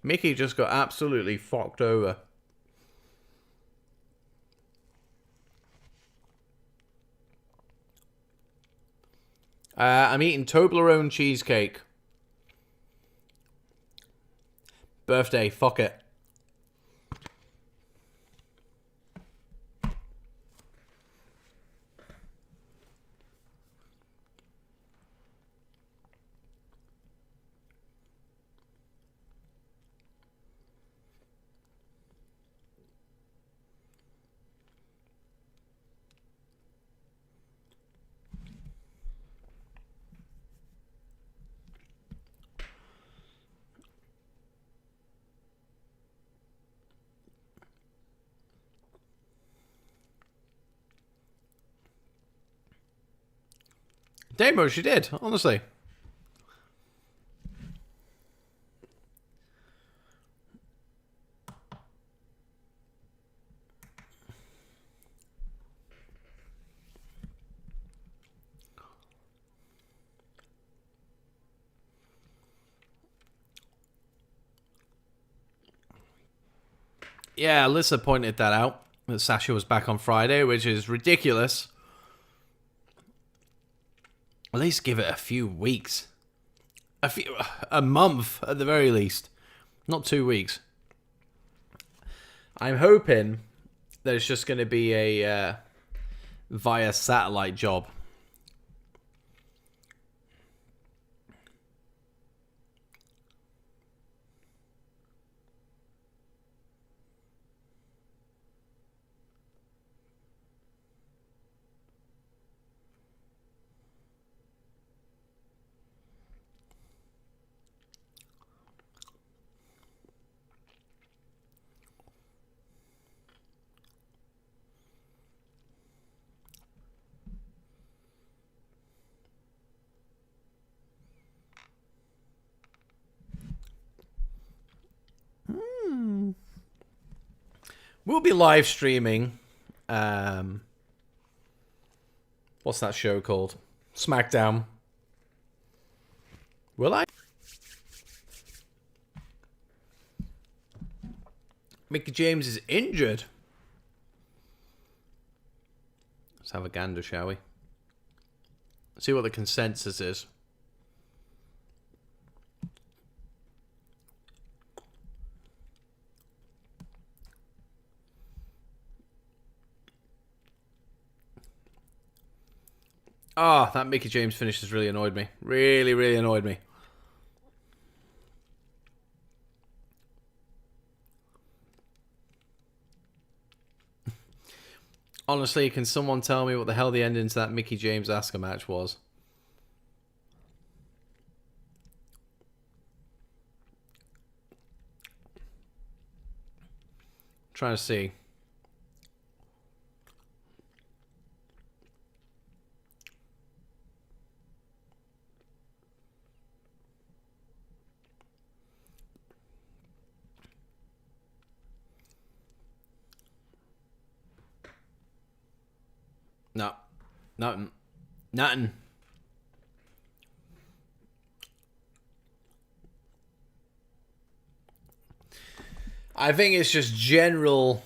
[SPEAKER 1] Mickey just got absolutely fucked over. I'm eating Toblerone cheesecake. Birthday, fuck it. Demo, she did, honestly. Yeah, Alyssa pointed that out, that Sasha was back on Friday, which is ridiculous. At least give it a few weeks. A month at the very least. Not 2 weeks. I'm hoping there's just going to be a via satellite job. We'll be live streaming. What's that show called? SmackDown. Will I? Mickey James is injured. Let's have a gander, shall we? See what the consensus is. Ah, that Mickey James finish has really annoyed me. Really, really annoyed me. Honestly, can someone tell me what the hell the ending to that Mickey James Asuka match was? Trying to see. No. Nothing. Nothing. I think it's just general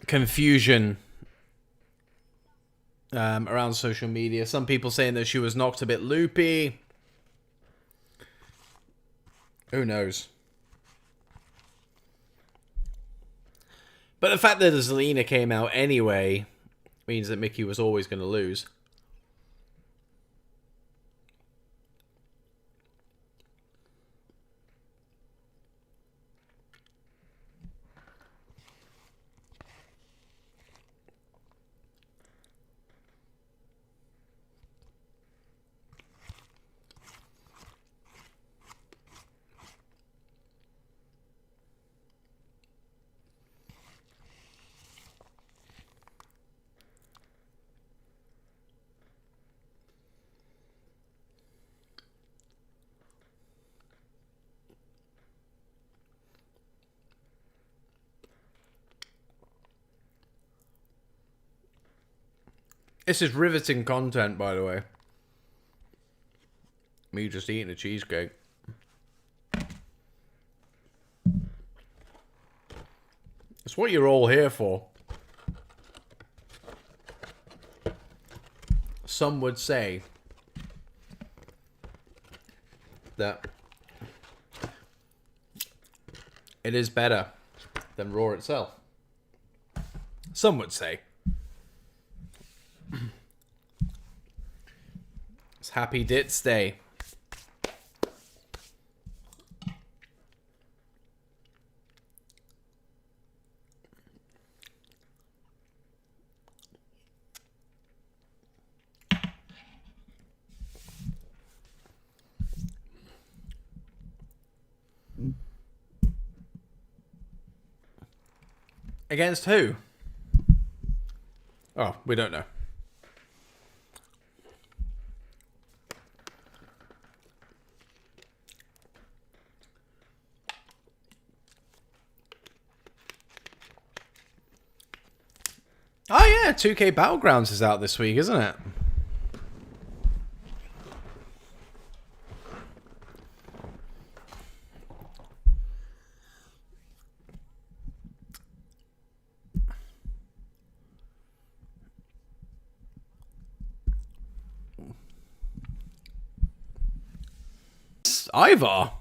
[SPEAKER 1] confusion around social media. Some people saying that she was knocked a bit loopy. Who knows? But the fact that Zelina came out anyway means that Mickey was always going to lose. This is riveting content, by the way. Me just eating a cheesecake. It's what you're all here for. Some would say that it is better than Raw itself. Some would say. It's Happy Dits Day. Against who? Oh, we don't know. Oh yeah, 2K Battlegrounds is out this week, isn't it? Ivar.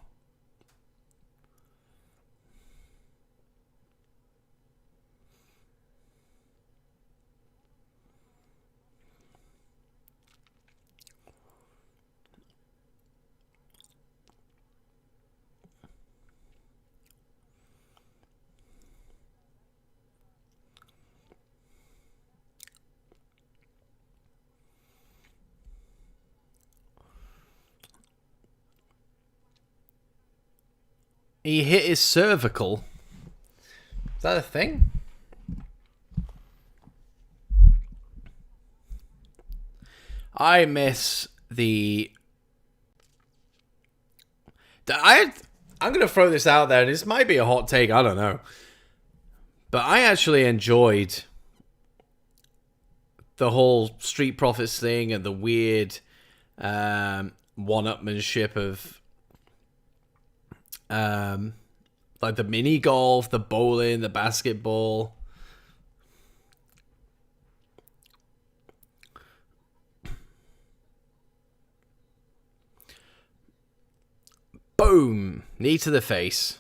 [SPEAKER 1] He hit his cervical. Is that a thing? I miss the... I'm going to throw this out there, and this might be a hot take, I don't know. But I actually enjoyed the whole Street Profits thing and the weird one-upmanship of like the mini golf, the bowling, the basketball. Boom! Knee to the face.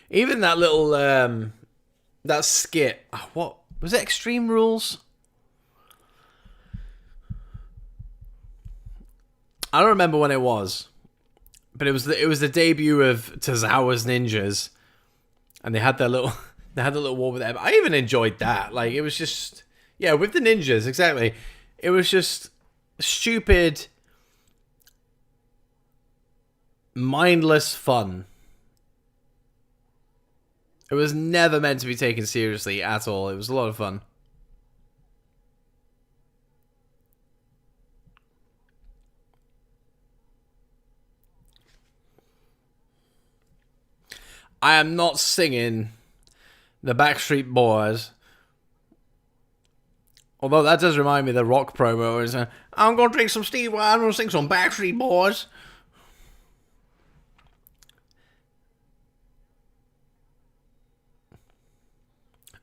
[SPEAKER 1] Even that little that skit. What was it? Extreme Rules? I don't remember when it was, but it was the debut of Tozawa's Ninjas, and they had the little war with them. I even enjoyed that. Like, it was just, yeah, with the ninjas, exactly. It was just stupid, mindless fun. It was never meant to be taken seriously at all. It was a lot of fun. I am not singing the Backstreet Boys. Although that does remind me of the Rock promo. Is I'm going to drink some Steve Wine, I'm going to sing some Backstreet Boys.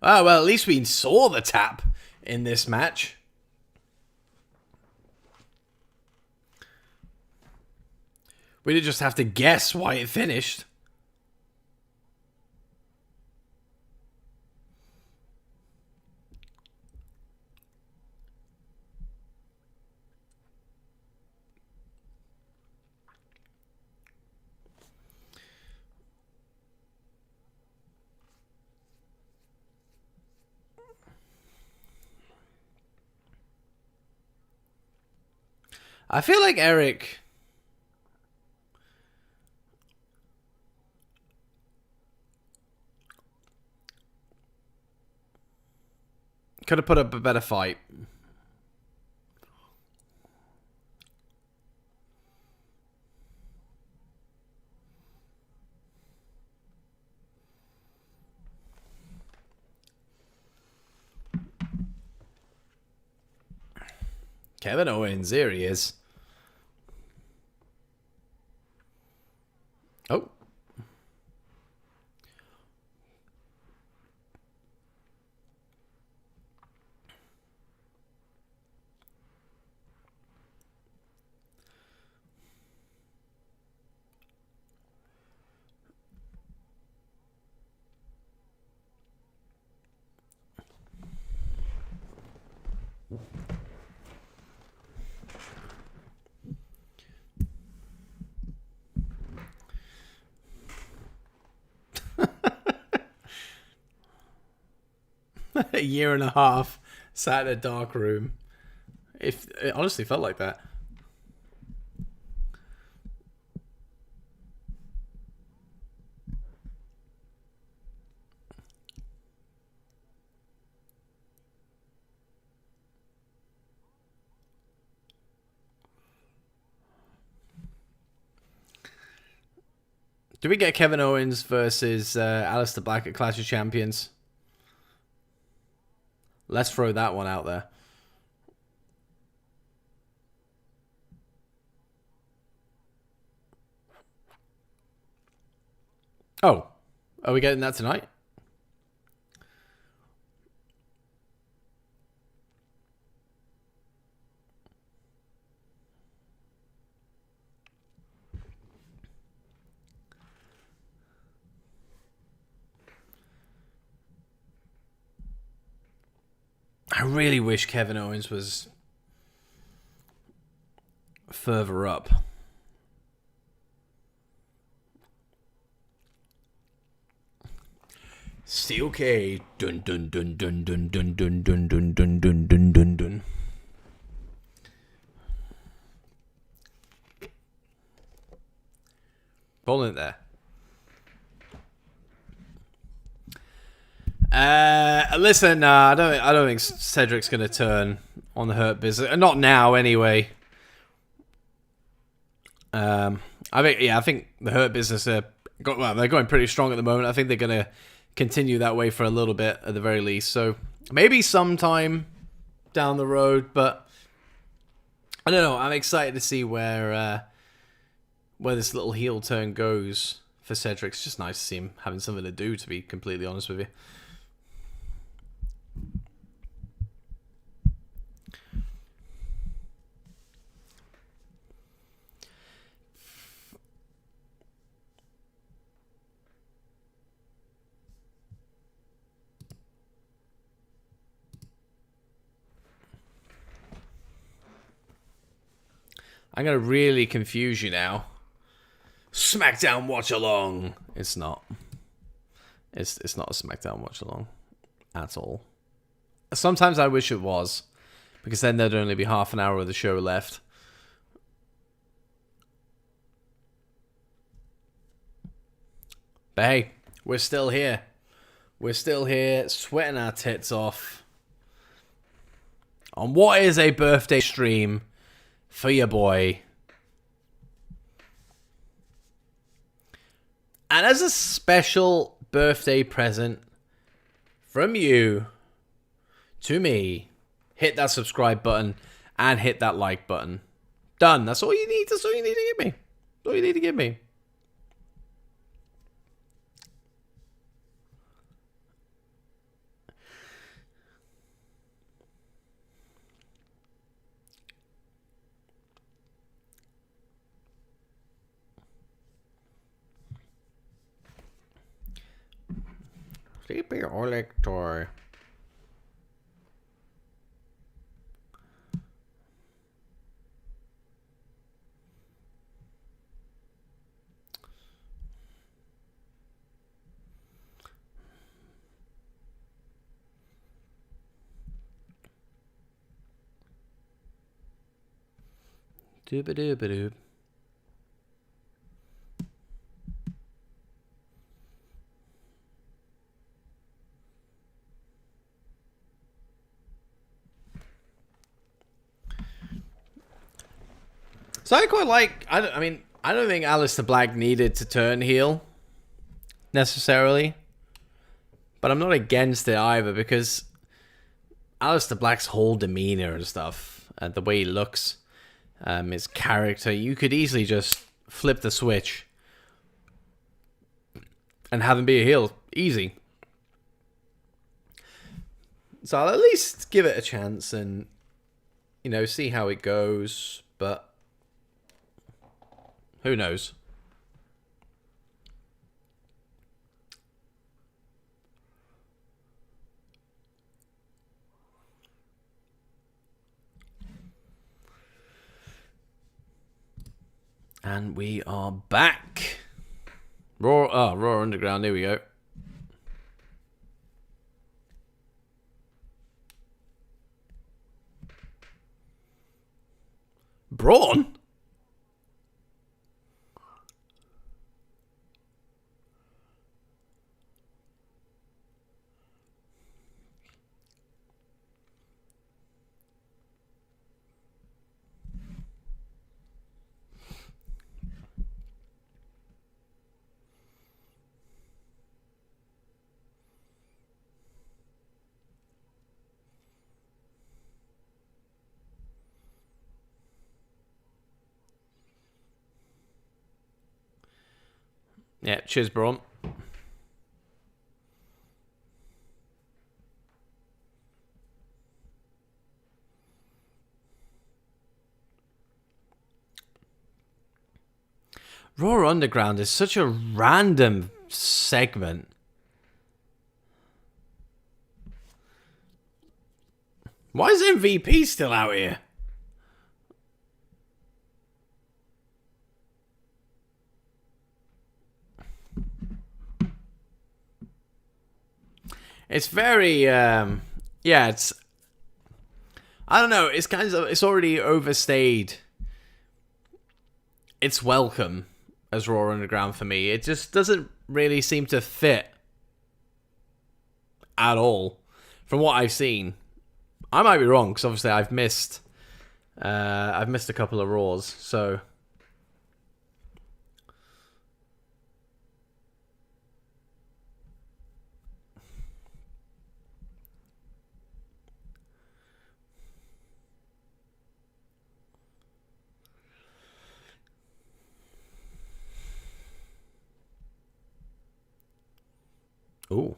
[SPEAKER 1] Oh, well, at least we saw the tap in this match. We didn't just have to guess why it finished. I feel like Eric could have put up a better fight.
[SPEAKER 2] Kevin Owens, here he is. Oh. A year and a half sat in a dark room. It honestly felt like that. Do we get Kevin Owens versus Aleister Black at Clash of Champions? Let's throw that one out there. Oh, are we getting that tonight? I really wish Kevin Owens was further up. Steel K. Dun dun dun dun dun dun dun dun dun dun dun dun dun dun. Pulling it there. Listen, I don't think Cedric's gonna turn on the Hurt Business. Not now, anyway. I think the Hurt Business they're going pretty strong at the moment. I think they're gonna continue that way for a little bit at the very least. So maybe sometime down the road, but I don't know. I'm excited to see where this little heel turn goes for Cedric. It's just nice to see him having something to do, to be completely honest with you. I'm going to really confuse you now. SmackDown Watch Along. It's not. It's not a SmackDown Watch Along at all. Sometimes I wish it was, because then there'd only be half an hour of the show left. But hey, we're still here. We're still here, sweating our tits off on what is a birthday stream for your boy. And as a special birthday present from you to me, hit that subscribe button and hit that like button. Done. That's all you need. That's all you need to give me. That's all you need to give me. Sleepy Elector. Dooba-dooba-doob. So I quite like. I don't think Aleister Black needed to turn heel necessarily, but I'm not against it either, because Aleister Black's whole demeanor and stuff the way he looks, his character. You could easily just flip the switch and have him be a heel. Easy. So I'll at least give it a chance and, you know, see how it goes. But who knows? And we are back. Raw Underground. Here we go. Braun? Yeah, cheers, Braun. Raw Underground is such a random segment. Why is MVP still out here? It's very, yeah, it's, I don't know, it's already overstayed its welcome as Raw Underground for me. It just doesn't really seem to fit at all from what I've seen. I might be wrong, because obviously I've missed a couple of Raws, so... Ooh.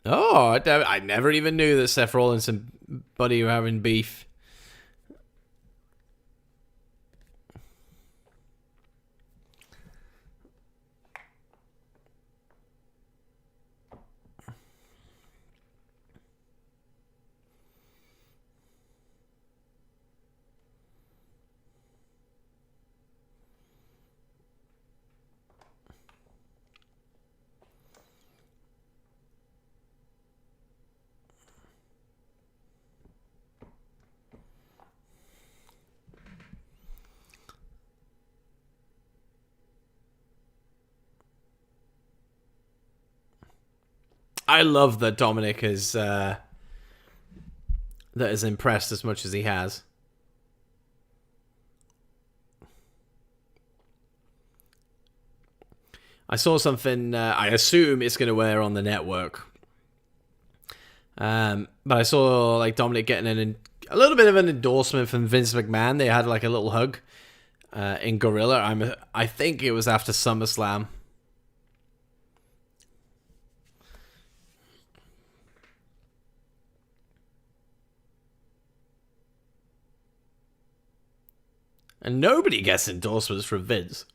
[SPEAKER 2] Oh, I never even knew that Seth Rollins and Buddy were having beef. I love that Dominic is that is impressed as much as he has. I saw something. I assume it's going to air on the network. But I saw like Dominic getting a little bit of an endorsement from Vince McMahon. They had like a little hug in Gorilla. I think it was after SummerSlam. And nobody gets endorsements from Vince.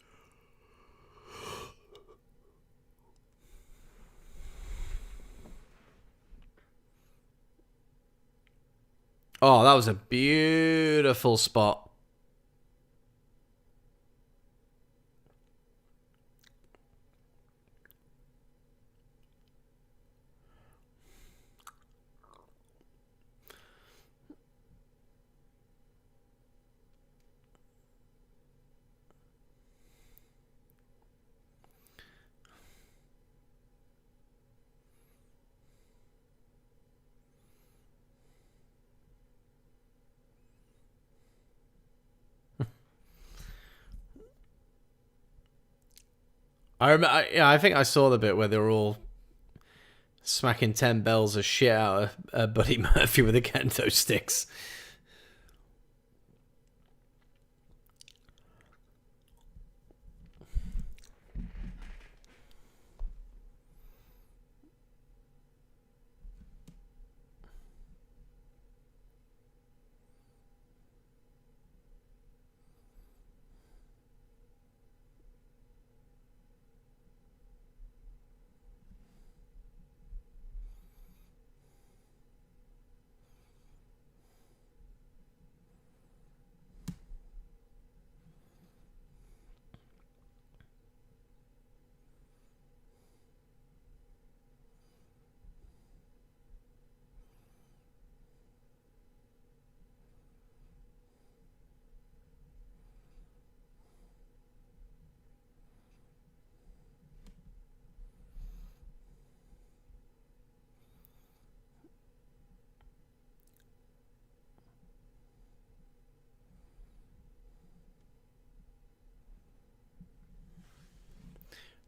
[SPEAKER 2] Oh, that was a beautiful spot. Yeah, I think I saw the bit where they were all smacking 10 bells of shit out of Buddy Murphy with the kendo sticks.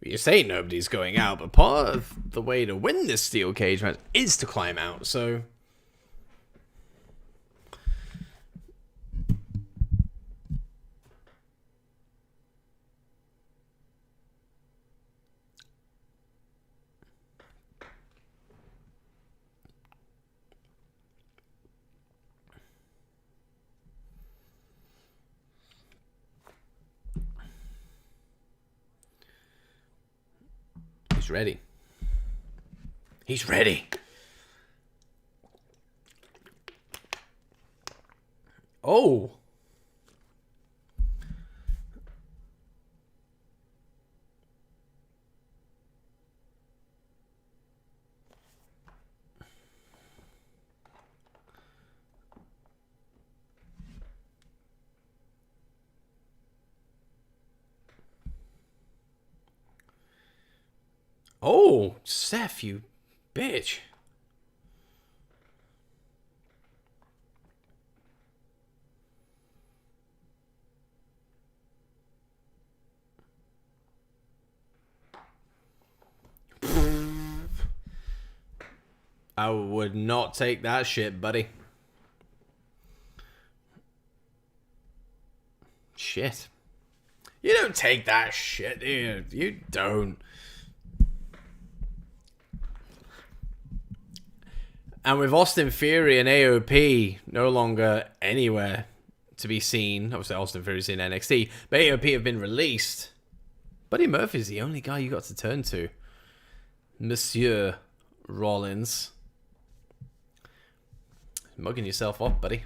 [SPEAKER 2] You say nobody's going out, but part of the way to win this steel cage match is to climb out, so... He's ready. He's ready. Oh. Oh, Seth, you bitch. I would not take that shit, buddy. Shit. You don't take that shit, dude. You don't. And with Austin Theory and AOP no longer anywhere to be seen, obviously Austin Theory's in NXT, but AOP have been released. Buddy Murphy's the only guy you got to turn to. Monsieur Rollins. Mugging yourself off, buddy.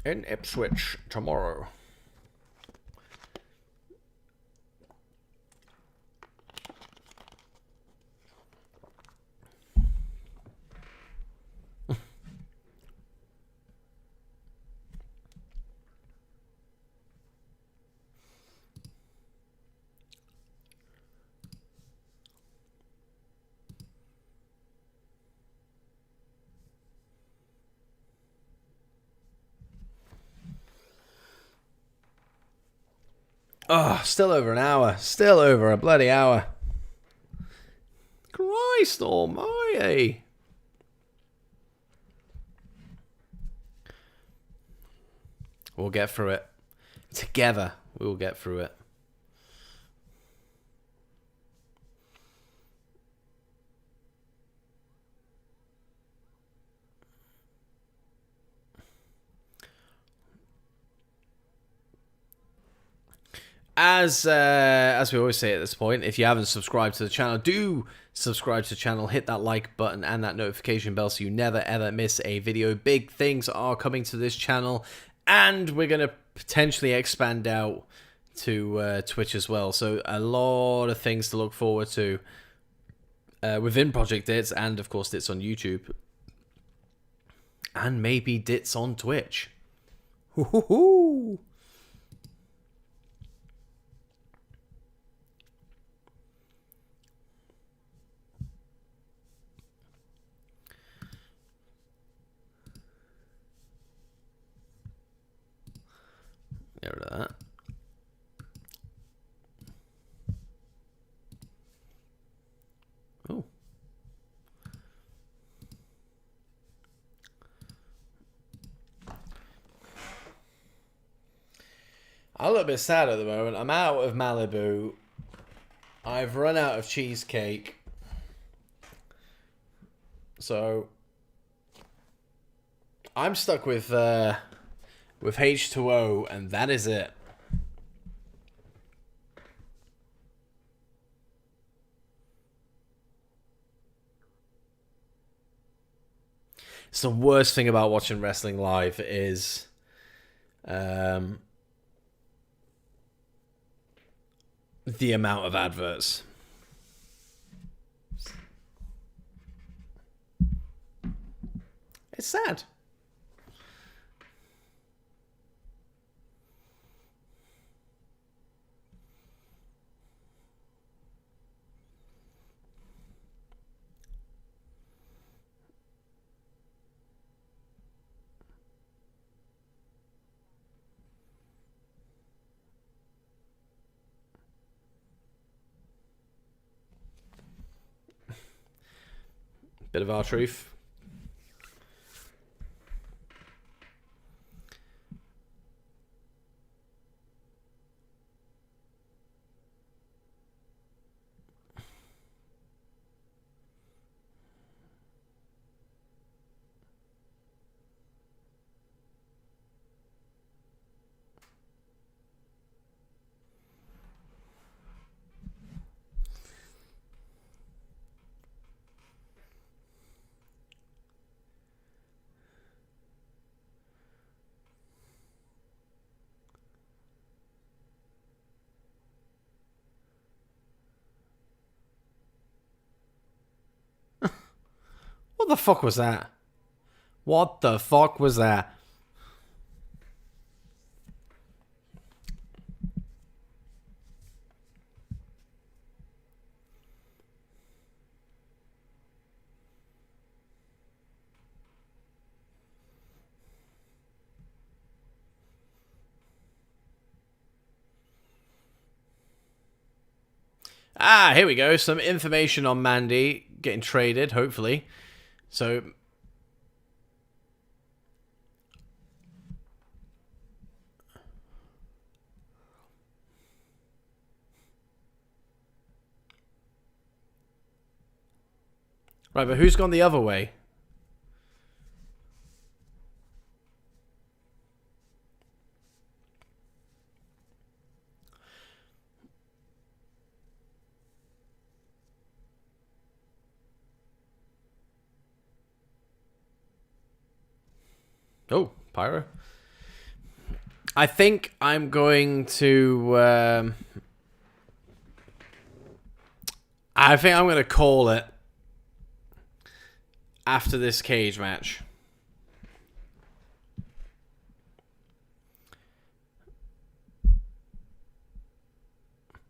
[SPEAKER 2] In Ipswich tomorrow. Oh, still over an hour. Still over a bloody hour. Christ almighty. We'll get through it. Together, we will get through it. As we always say at this point, if you haven't subscribed to the channel, do subscribe to the channel, hit that like button and that notification bell so you never ever miss a video. Big things are coming to this channel, and we're going to potentially expand out to Twitch as well. So a lot of things to look forward to within Project Dits, and of course Dits on YouTube, and maybe Dits on Twitch. Hoo-hoo-hoo. Get rid of that. Oh. I'm a little bit sad at the moment. I'm out of Malibu. I've run out of cheesecake. So I'm stuck with H2O, and that is it. It's the worst thing about watching wrestling live is the amount of adverts. It's sad. Bit of our truth. What the fuck was that? What the fuck was that? Ah, here we go. Some information on Mandy getting traded, hopefully. So, right, but who's gone the other way? Oh, Pyro. I think I'm going to... I think I'm going to call it after this cage match.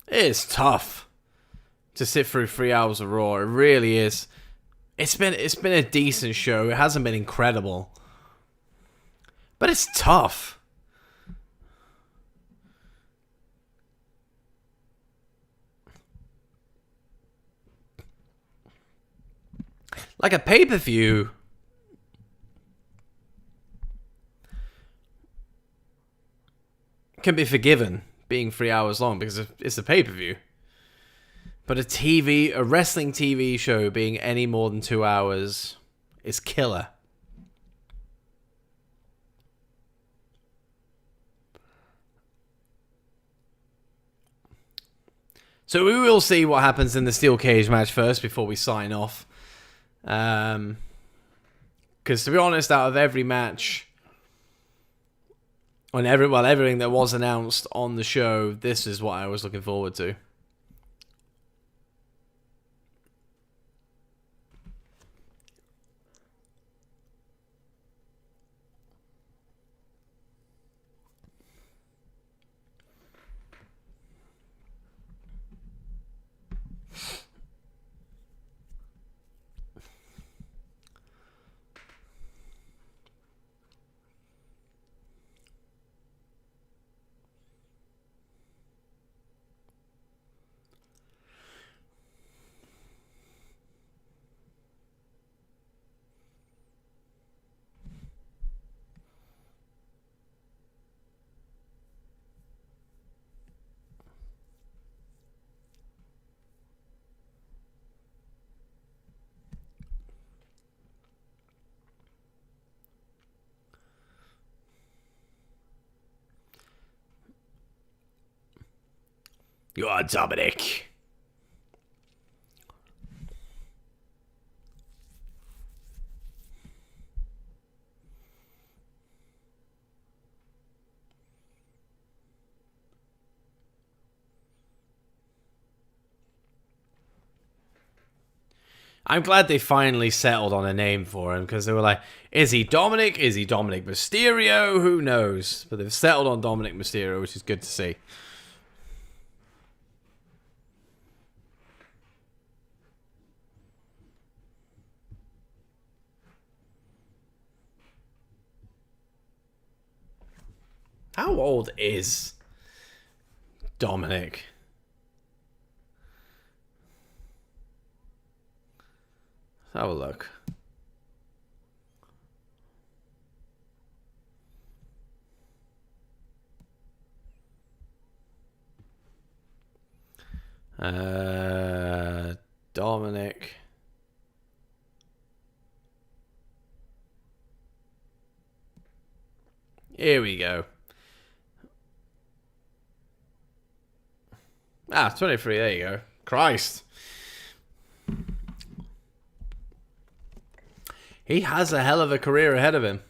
[SPEAKER 2] It is tough to sit through 3 hours of Raw. It really is. It's been a decent show. It hasn't been incredible. But it's tough. Like a pay-per-view. Can be forgiven being 3 hours long because it's a pay-per-view. But a wrestling TV show being any more than 2 hours is killer. So we will see what happens in the steel cage match first before we sign off. Because to be honest, out of every match everything that was announced on the show, this is what I was looking forward to. You're Dominic. I'm glad they finally settled on a name for him, because they were like, is he Dominic? Is he Dominic Mysterio? Who knows? But they've settled on Dominic Mysterio, which is good to see. How old is Dominic? Let's have a look. Dominic. Here we go. 23, there you go. Christ. He has a hell of a career ahead of him.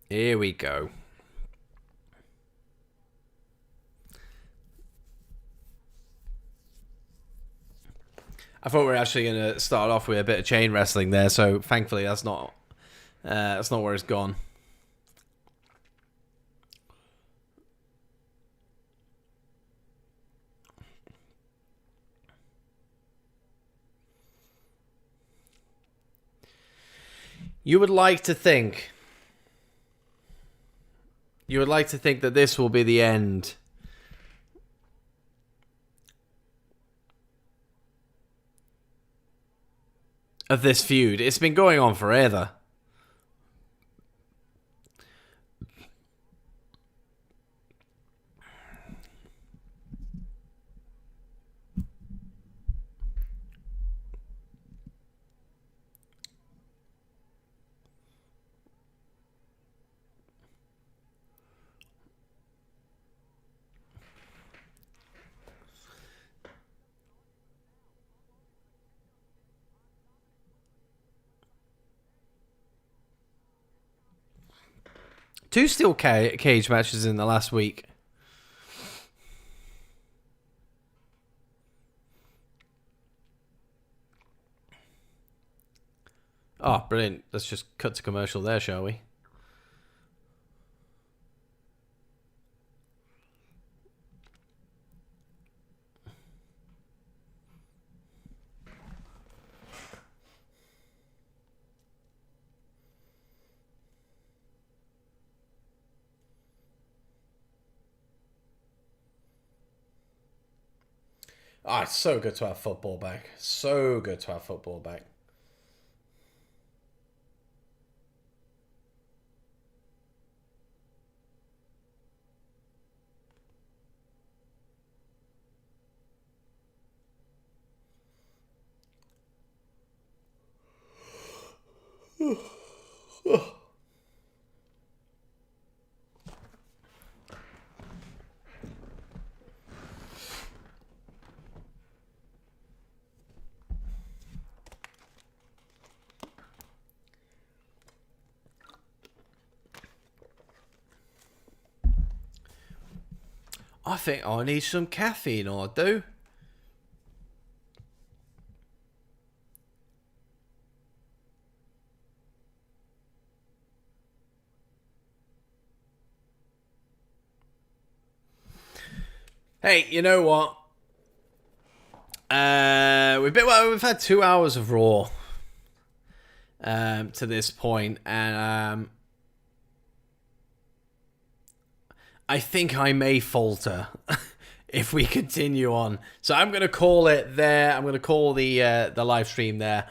[SPEAKER 2] Here we go. I thought we were actually going to start off with a bit of chain wrestling there, so thankfully that's not where it's gone. You would like to think that this will be the end of this feud. It's been going on forever. Two steel cage matches in the last week. Oh, brilliant. Let's just cut to commercial there, shall we? Ah, it's so good to have football back. So good to have football back. I think I need some caffeine, or I do. Hey, you know what? We've had 2 hours of Raw to this point, and I think I may falter if we continue on. So I'm going to call it there. I'm going to call the live stream there,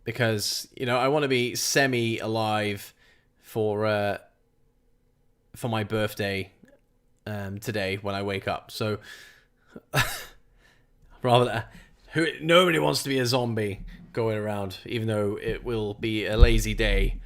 [SPEAKER 2] because I want to be semi-alive for my birthday today when I wake up. So rather nobody wants to be a zombie going around, even though it will be a lazy day.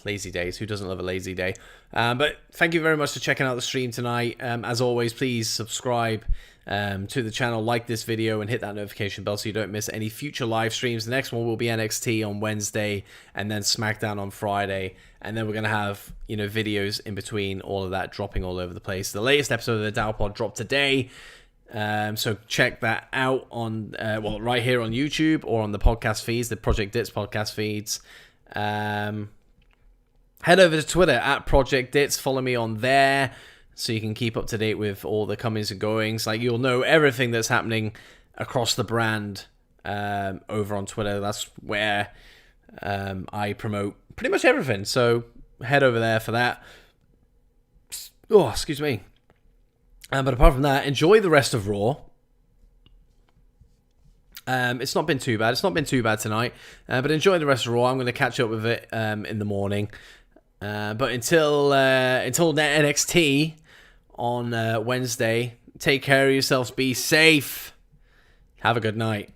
[SPEAKER 2] Lazy days. Who doesn't love a lazy day? But thank you very much for checking out the stream tonight. As always, please subscribe to the channel, like this video, and hit that notification bell so you don't miss any future live streams. The next one will be NXT on Wednesday, and then SmackDown on Friday. And then we're going to have, videos in between all of that dropping all over the place. The latest episode of the DOWPOD dropped today. So check that out on, right here on YouTube or on the podcast feeds, the Project Dits podcast feeds. Head over to Twitter at Project Dits. Follow me on there so you can keep up to date with all the comings and goings. Like, you'll know everything that's happening across the brand over on Twitter. That's where I promote pretty much everything. So head over there for that. Oh, excuse me. But apart from that, enjoy the rest of Raw. It's not been too bad. It's not been too bad tonight. But enjoy the rest of Raw. I'm going to catch up with it in the morning. But until NXT on Wednesday, take care of yourselves. Be safe. Have a good night.